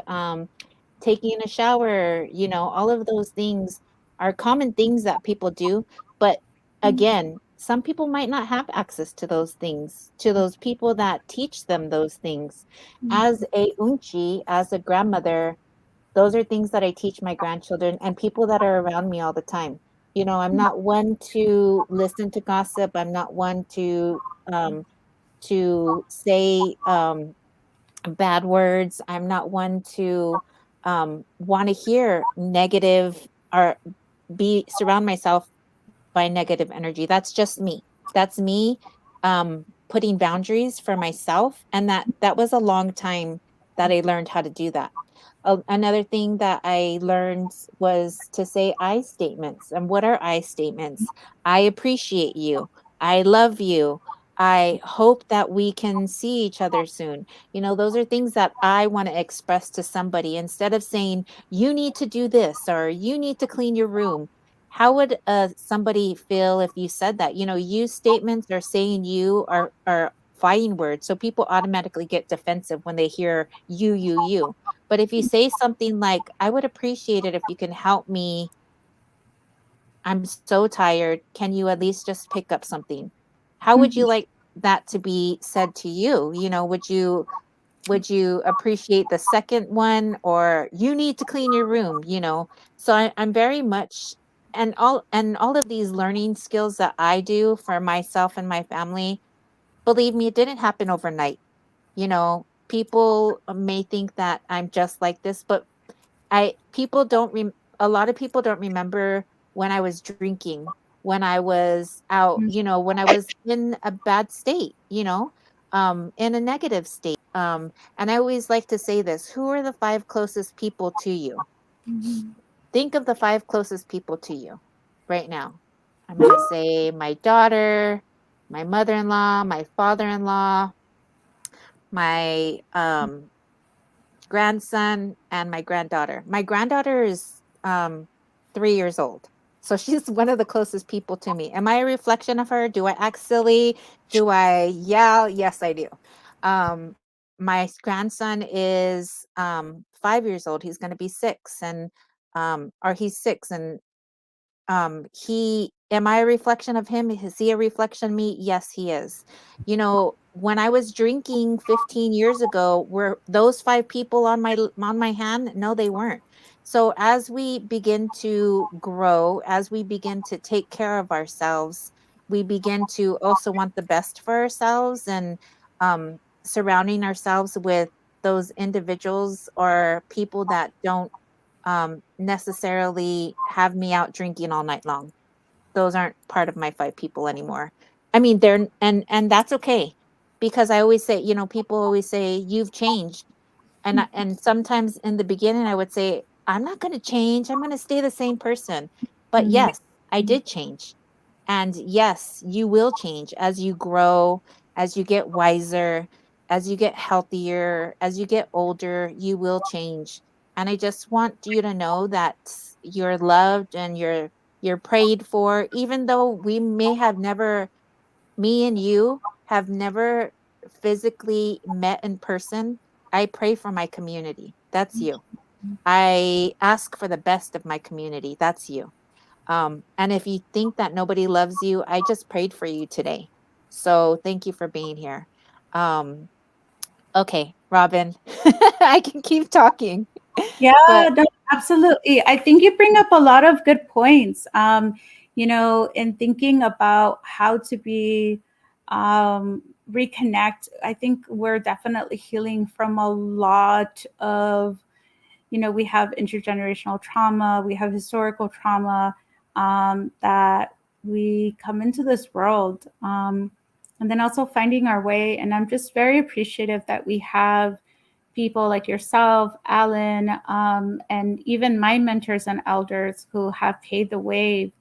taking a shower, all of those things are common things that people do. But again, some people might not have access to those things, to those people that teach them those things. As a unchi, as a grandmother, those are things that I teach my grandchildren and people that are around me all the time. I'm not one to listen to gossip. I'm not one um, to say bad words. I'm not one to want to hear negative or be surround myself by negative energy. That's just me. That's me putting boundaries for myself, and that was a long time that I learned how to do that. Another thing that I learned was to say I statements. And what are I statements? I appreciate you. I love you. I hope that we can see each other soon. Those are things that I want to express to somebody instead of saying, you need to do this or you need to clean your room. How would somebody feel if you said that? You statements or saying you are fighting words. So people automatically get defensive when they hear you. But if you say something like, I would appreciate it if you can help me. I'm so tired. Can you at least just pick up something? How would you like that to be said to you? Would you appreciate the second one, or you need to clean your room? So I'm very much, and all of these learning skills that I do for myself and my family, believe me, it didn't happen overnight. People may think that I'm just like this, but I people don't rem a lot of people don't remember when I was drinking, when I was out, when I was in a bad state, in a negative state. And I always like to say this, who are the five closest people to you? Think of the five closest people to you right now. I'm going to say my daughter, my mother-in-law, my father-in-law, my grandson, and my granddaughter. My granddaughter is 3 years old. So she's one of the closest people to me. Am I a reflection of her? Do I act silly? Do I yell? Yes, I do. My grandson is 5 years old. He's going to be 6, and or he's 6, and he am I a reflection of him? Is he a reflection of me? Yes, he is. When I was drinking 15 years ago, were those five people on my hand? No, they weren't. So as we begin to grow, as we begin to take care of ourselves, we begin to also want the best for ourselves, and surrounding ourselves with those individuals or people that don't necessarily have me out drinking all night long. Those aren't part of my five people anymore. I mean, and that's okay, because I always say, people always say you've changed, and sometimes in the beginning I would say I'm not going to change. I'm going to stay the same person. But yes, I did change. And yes, you will change as you grow, as you get wiser, as you get healthier, as you get older, you will change. And I just want you to know that you're loved and you're prayed for, even though we may have never, me and you have never physically met in person. I pray for my community. That's you. I ask for the best of my community. That's you. And if you think that nobody loves you, I just prayed for you today. So thank you for being here. Um, Okay, Robin, I can keep talking, Yeah, but no, absolutely. I think you bring up a lot of good points. In thinking about how to be reconnect, I think we're definitely healing from a lot of, we have intergenerational trauma, we have historical trauma that we come into this world. And then also finding our way. And I'm just very appreciative that we have people like yourself, Alan, and even my mentors and elders who have paved the way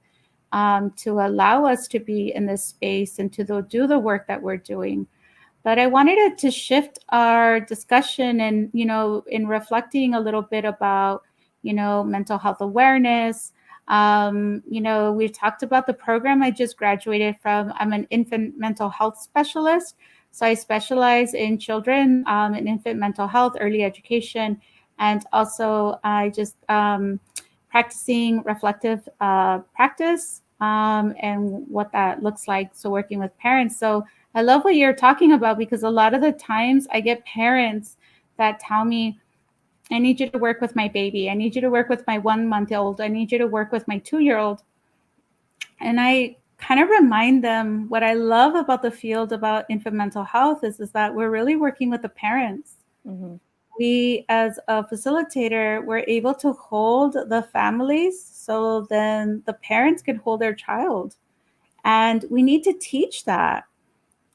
to allow us to be in this space and to do the work that we're doing. But I wanted to shift our discussion and, in reflecting a little bit about, mental health awareness. We've talked about the program I just graduated from. I'm an infant mental health specialist. So I specialize in children and infant mental health, early education, and also I just practicing reflective practice and what that looks like. So working with parents. So I love what you're talking about because a lot of the times I get parents that tell me, I need you to work with my baby. I need you to work with my 1 month old. I need you to work with my 2 year old. And I kind of remind them what I love about the field about infant mental health is that we're really working with the parents. mm-hmm. We, as a facilitator, we're able to hold the families so then the parents can hold their child. And we need to teach that.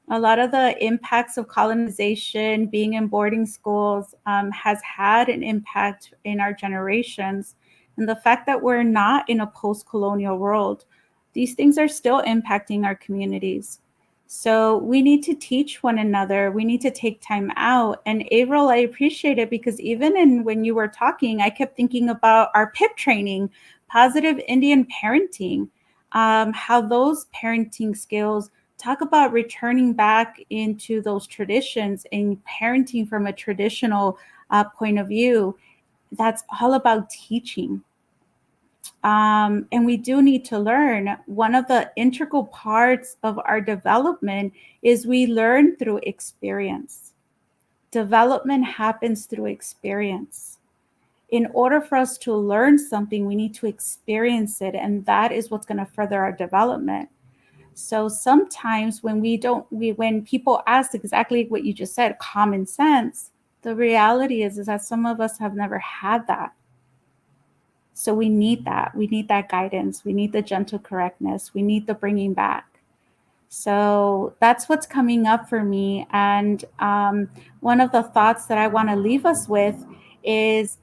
A lot of the impacts of colonization, being in boarding schools, has had an impact in our generations. And the fact that we're not in a post colonial world, these things are still impacting our communities. So we need to teach one another. We need to take time out. And Avril, I appreciate it because when you were talking, I kept thinking about our PIP training, positive Indian parenting, how those parenting skills talk about returning back into those traditions and parenting from a traditional point of view. That's all about teaching. And we do need to learn. One of the integral parts of our development is we learn through experience. Development happens through experience. In order for us to learn something, we need to experience it, and that is what's going to further our development. So sometimes when people ask exactly what you just said, common sense, the reality is that some of us have never had that. So we need that. We need that guidance. We need the gentle correctness. We need the bringing back. So that's what's coming up for me. And one of the thoughts that I want to leave us with is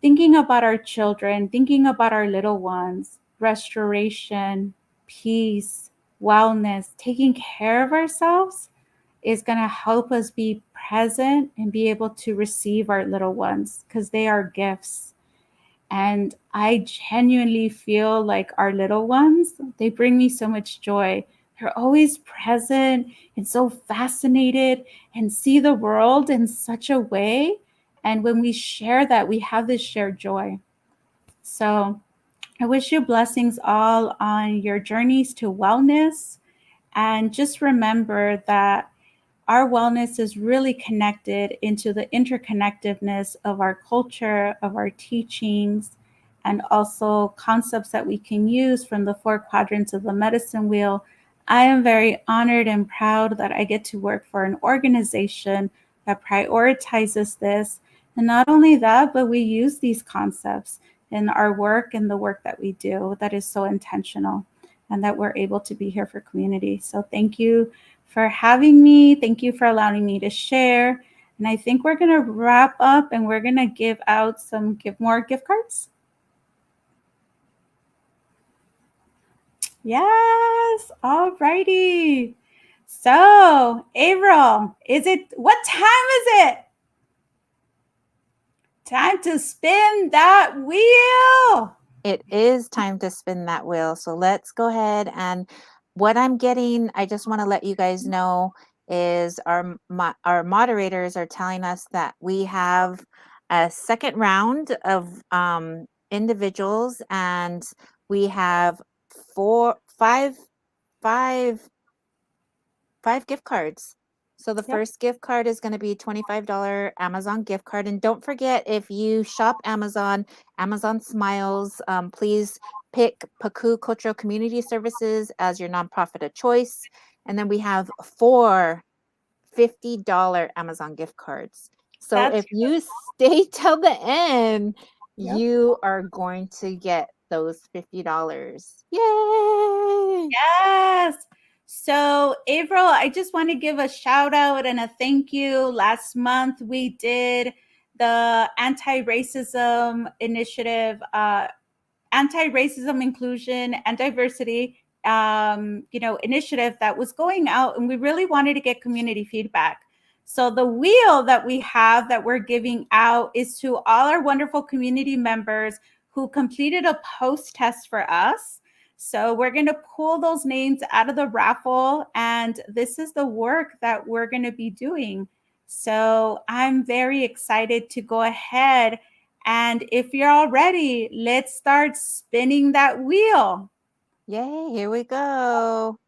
thinking about our children, thinking about our little ones, restoration, peace, wellness, taking care of ourselves is going to help us be present and be able to receive our little ones because they are gifts. And I genuinely feel like our little ones, they bring me so much joy. They're always present and so fascinated and see the world in such a way. And when we share that, we have this shared joy. So I wish you blessings all on your journeys to wellness. And just remember that our wellness is really connected into the interconnectedness of our culture, of our teachings, and also concepts that we can use from the 4 quadrants of the medicine wheel. I am very honored and proud that I get to work for an organization that prioritizes this. And not only that, but we use these concepts in our work and the work that we do that is so intentional and that we're able to be here for community. So thank you for having me. Thank you for allowing me to share. And I think we're going to wrap up and we're going to give out more gift cards. Yes. All righty. So, Avril, what time is it? Time to spin that wheel. It is time to spin that wheel. So let's go ahead. And what I'm getting, I just want to let you guys know, is our moderators are telling us that we have a second round of individuals, and we have five gift cards. So the Yep. first gift card is going to be $25 Amazon gift card. And don't forget, if you shop Amazon, Amazon Smiles, please pick Pukuu Cultural Community Services as your nonprofit of choice. And then we have 4 $50 Amazon gift cards. So That's if you stay till the end, Yep. you are going to get those $50. Yay! Yes. So, April, I just want to give a shout out and a thank you. Last month, we did the anti-racism initiative, anti-racism, inclusion, and diversity, initiative that was going out, and we really wanted to get community feedback. So the wheel that we have that we're giving out is to all our wonderful community members who completed a post test for us. So we're going to pull those names out of the raffle, and this is the work that we're going to be doing. So I'm very excited to go ahead, and if you're all ready, let's start spinning that wheel. Yay, here we go.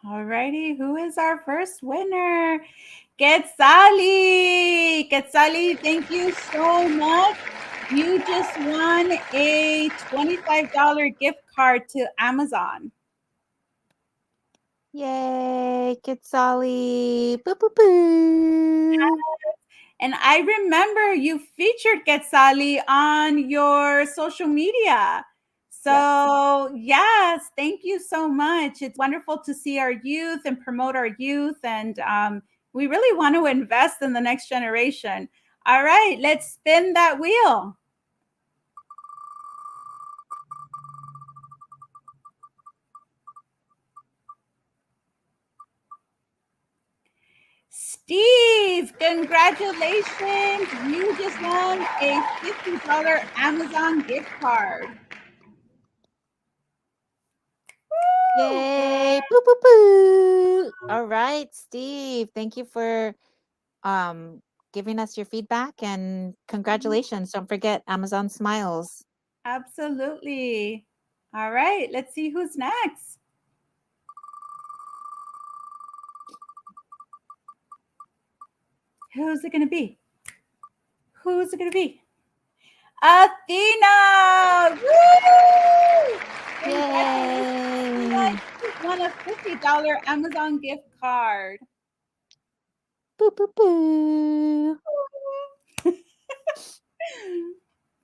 All righty, who is our first winner? Quetzali. Quetzali, thank you so much. You just won a $25 gift card to Amazon. Yay, Quetzali. Boo, boo, boo. And I remember you featured Quetzali on your social media. So yes, thank you so much. It's wonderful to see our youth and promote our youth. And we really want to invest in the next generation. All right, let's spin that wheel. Steve, congratulations. You just won a $50 Amazon gift card. Yay, boo, boo, boo. All right, Steve, thank you for giving us your feedback, and congratulations. Don't forget Amazon Smiles. Absolutely. All right, let's see who's next. Who's it going to be? Who's it going to be? Athena! Woo! Yay! You won a $50 Amazon gift card. Boo, boo, boo.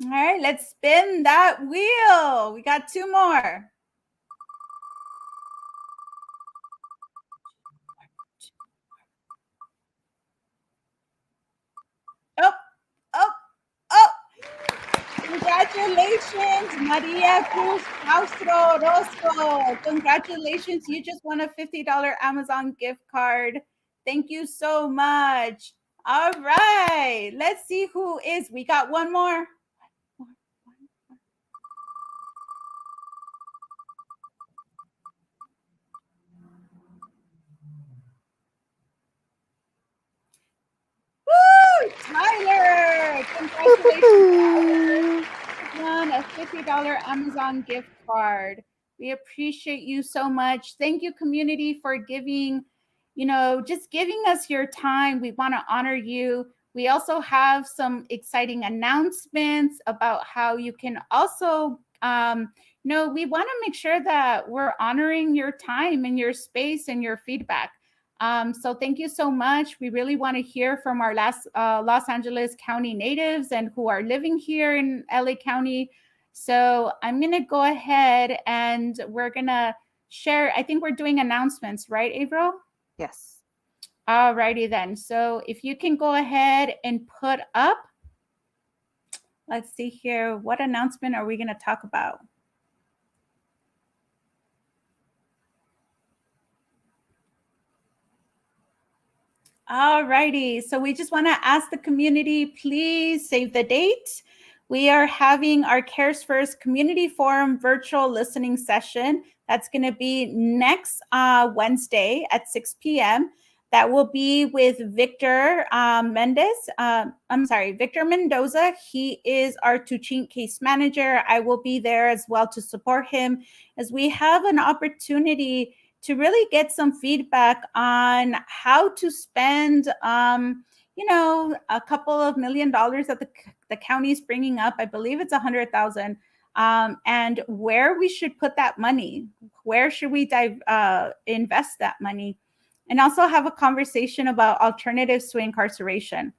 All right, let's spin that wheel. We got 2 more. Oh. Congratulations, Maria Cruz Castro Rosco. Congratulations. You just won a $50 Amazon gift card. Thank you so much. All right. Let's see who is. We got one more. Woo! Tyler. Congratulations, Tyler. Won a $50 Amazon gift card. We appreciate you so much. Thank you, community, for giving, just giving us your time. We want to honor you. We also have some exciting announcements about how you can also, we want to make sure that we're honoring your time and your space and your feedback. So thank you so much. We really want to hear from our Los Angeles County natives and who are living here in LA County. So I'm going to go ahead and we're going to share. I think we're doing announcements, right, April? Yes. All righty then. So if you can go ahead and put up, let's see here. What announcement are we going to talk about? All righty. So we just want to ask the community, please save the date. We are having our Cares First Community Forum virtual listening session. That's going to be next Wednesday at 6 p.m. That will be with Victor Victor Mendoza. He is our Tuchin case manager. I will be there as well to support him as we have an opportunity to really get some feedback on how to spend, a couple of $1 million that the county is bringing up. I believe it's 100,000. And where we should put that money. Where should we invest that money? And also have a conversation about alternatives to incarceration.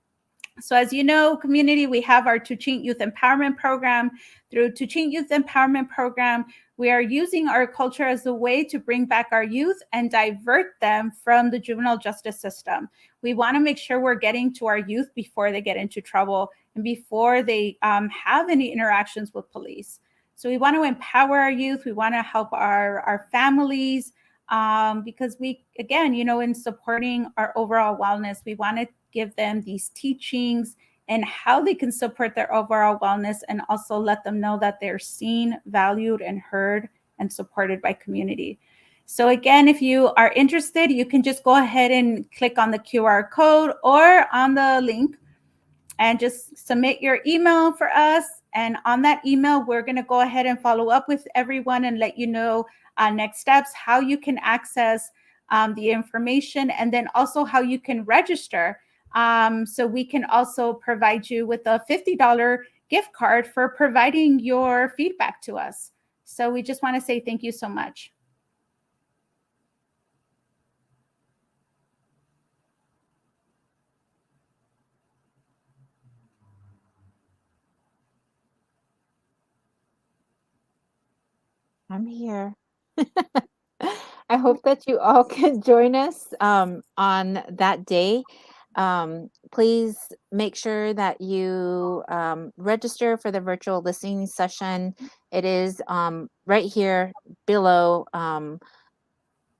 So as you know, community, we have our Tuchin Youth Empowerment Program. Through Tuchin Youth Empowerment Program, we are using our culture as a way to bring back our youth and divert them from the juvenile justice system. We want to make sure we're getting to our youth before they get into trouble and before they have any interactions with police. So we want to empower our youth. We want to help our families, because we, again, in supporting our overall wellness, we want to give them these teachings and how they can support their overall wellness, and also let them know that they're seen, valued, and heard and supported by community. So again, if you are interested, you can just go ahead and click on the QR code or on the link and just submit your email for us. And on that email, we're going to go ahead and follow up with everyone and let you know next steps, how you can access the information, and then also how you can register. So we can also provide you with a $50 gift card for providing your feedback to us. So we just want to say thank you so much. I'm here. I hope that you all can join us on that day. Please make sure that you register for the virtual listening session. It is right here below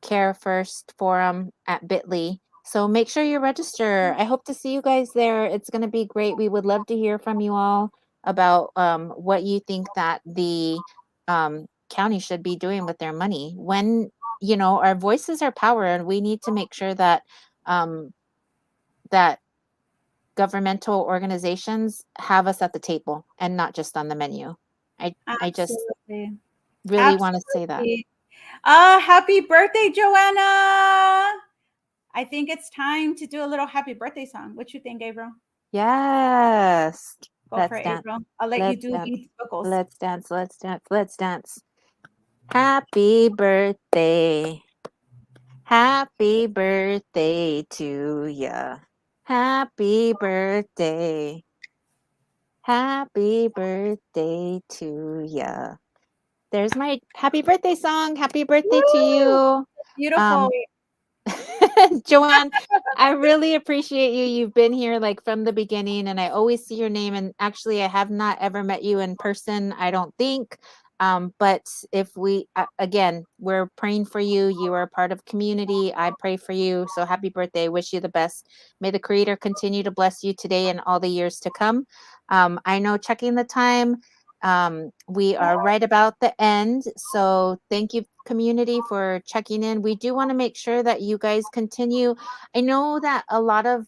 Care First Forum at bit.ly. So make sure you register. I hope to see you guys there. It's going to be great. We would love to hear from you all about what you think that the county should be doing with their money. When, our voices are power, and we need to make sure that that governmental organizations have us at the table and not just on the menu. I just really want to say that. Happy birthday, Joanna. I think it's time to do a little happy birthday song. What you think, Gabriel? Yes. Go for it, April. I'll let you do these vocals. Let's dance. Let's dance. Let's dance. Happy birthday. Happy birthday to ya. Happy birthday. Happy birthday to ya. There's my happy birthday song. Happy birthday to you. Beautiful. Joanne, I really appreciate you. You've been here from the beginning, and I always see your name. And actually, I have not ever met you in person, I don't think. But if again, we're praying for you. You are a part of community. I pray for you. So happy birthday. Wish you the best. May the Creator continue to bless you today and all the years to come. I know checking the time, we are right about the end. So thank you, community, for checking in. We do want to make sure that you guys continue. I know that a lot of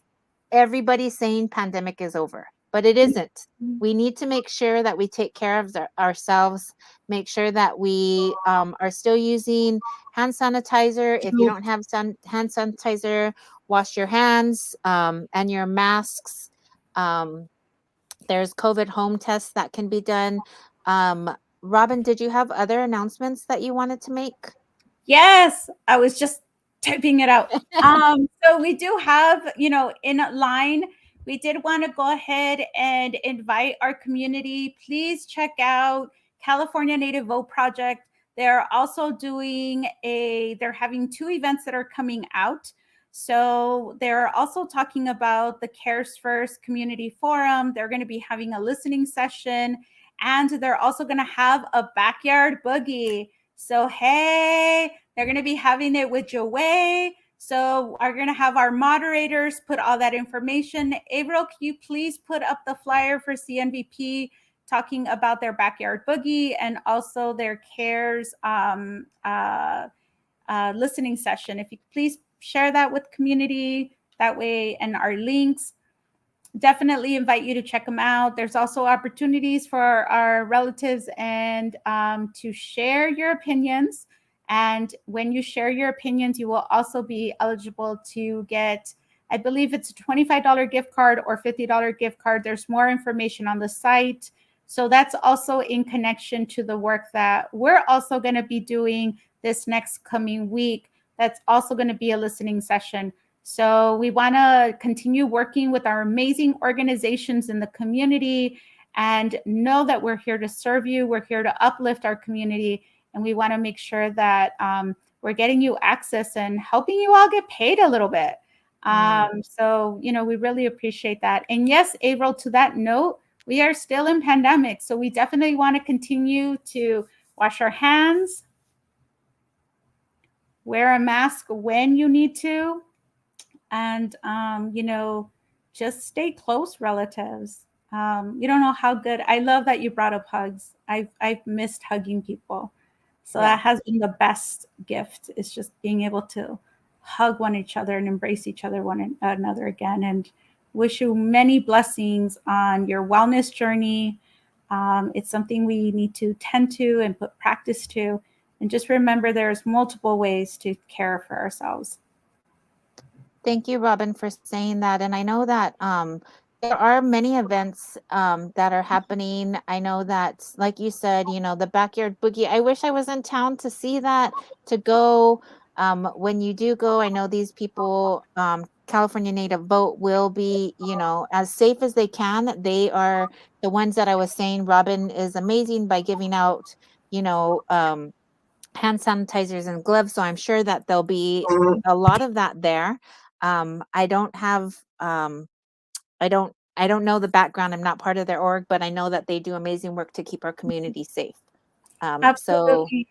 everybody's saying pandemic is over, but it isn't. We need to make sure that we take care of ourselves, make sure that we are still using hand sanitizer. If you don't have hand sanitizer, wash your hands and your masks. There's COVID home tests that can be done. Robin, did you have other announcements that you wanted to make? Yes, I was just typing it out. So we do have, in line, we did want to go ahead and invite our community. Please check out California Native Vote Project. They're also they're having 2 events that are coming out. So they're also talking about the Cares First Community Forum. They're going to be having a listening session, and they're also going to have a backyard boogie. So, hey, they're going to be having it with Joey. So we're going to have our moderators put all that information. Avril, can you please put up the flyer for CNVP talking about their backyard boogie and also their CARES listening session? If you please share that with community that way, and our links. Definitely invite you to check them out. There's also opportunities for our relatives and to share your opinions. And when you share your opinions, you will also be eligible to get, I believe it's a $25 gift card or $50 gift card. There's more information on the site. So that's also in connection to the work that we're also going to be doing this next coming week. That's also going to be a listening session. So we want to continue working with our amazing organizations in the community and know that we're here to serve you. We're here to uplift our community. And we want to make sure that we're getting you access and helping you all get paid a little bit. So, we really appreciate that. And yes, April, to that note, we are still in pandemic. So we definitely want to continue to wash our hands, wear a mask when you need to, and just stay close, relatives. You don't know how good. I love that you brought up hugs. I've missed hugging people, so that has been the best gift. Is just being able to hug each other and embrace each other one another again. And wish you many blessings on your wellness journey. It's something we need to tend to and put practice to. And just remember, there's multiple ways to care for ourselves. Thank you, Robin, for saying that. And I know that there are many events that are happening. I know that, like you said, the backyard boogie. I wish I was in town to see that, to go. When you do go, I know these people, California Native Vote, will be, as safe as they can. They are the ones that I was saying. Robin is amazing by giving out, hand sanitizers and gloves. So I'm sure that there'll be a lot of that there. I don't have, I don't know the background. I'm not part of their org, but I know that they do amazing work to keep our community safe. Absolutely.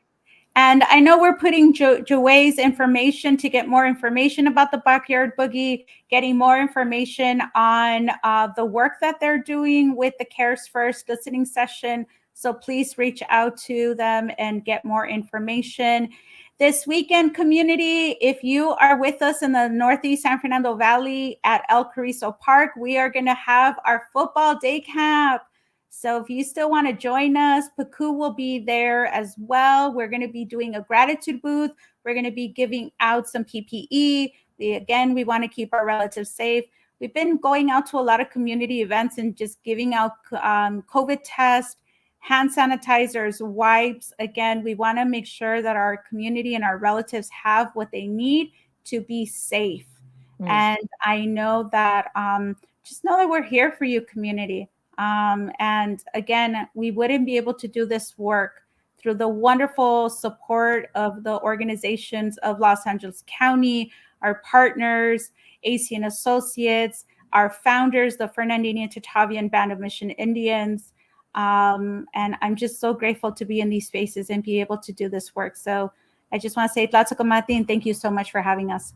And I know we're putting Joey's information to get more information about the Backyard Boogie, getting more information on the work that they're doing with the Cares First listening session. So please reach out to them and get more information. This weekend, community, if you are with us in the Northeast San Fernando Valley at El Carrizo Park, we are going to have our football day camp. So if you still want to join us, Pukuu will be there as well. We're going to be doing a gratitude booth. We're going to be giving out some PPE. We want to keep our relatives safe. We've been going out to a lot of community events and just giving out COVID tests, hand sanitizers, wipes. Again, we want to make sure that our community and our relatives have what they need to be safe. And I know that, just know that we're here for you, community. And again, we wouldn't be able to do this work through the wonderful support of the organizations of Los Angeles County, our partners, AC and Associates, our founders, the Fernandinian Tataviam Band of Mission Indians. And I'm just so grateful to be in these spaces and be able to do this work. So I just want to say Tlatzco Kamati, and thank you so much for having us.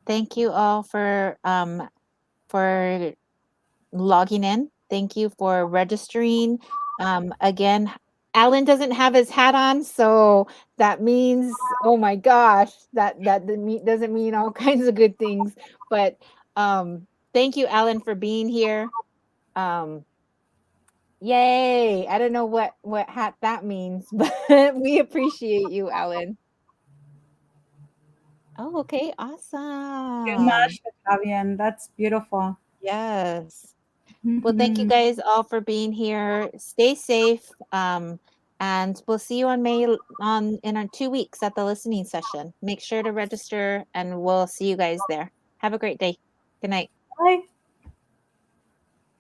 Thank you all for logging in. Thank you for registering. Again, Alan doesn't have his hat on, so that means, oh my gosh, that doesn't mean all kinds of good things. But thank you, Alan, for being here. Yay! I don't know what hat that means, but we appreciate you, Alan. Oh, okay, awesome. Chumash Tataviam, that's beautiful. Yes. Well, thank you guys all for being here. Stay safe. And we'll see you in 2 weeks at the listening session. Make sure to register and we'll see you guys there. Have a great day. Good night. Bye.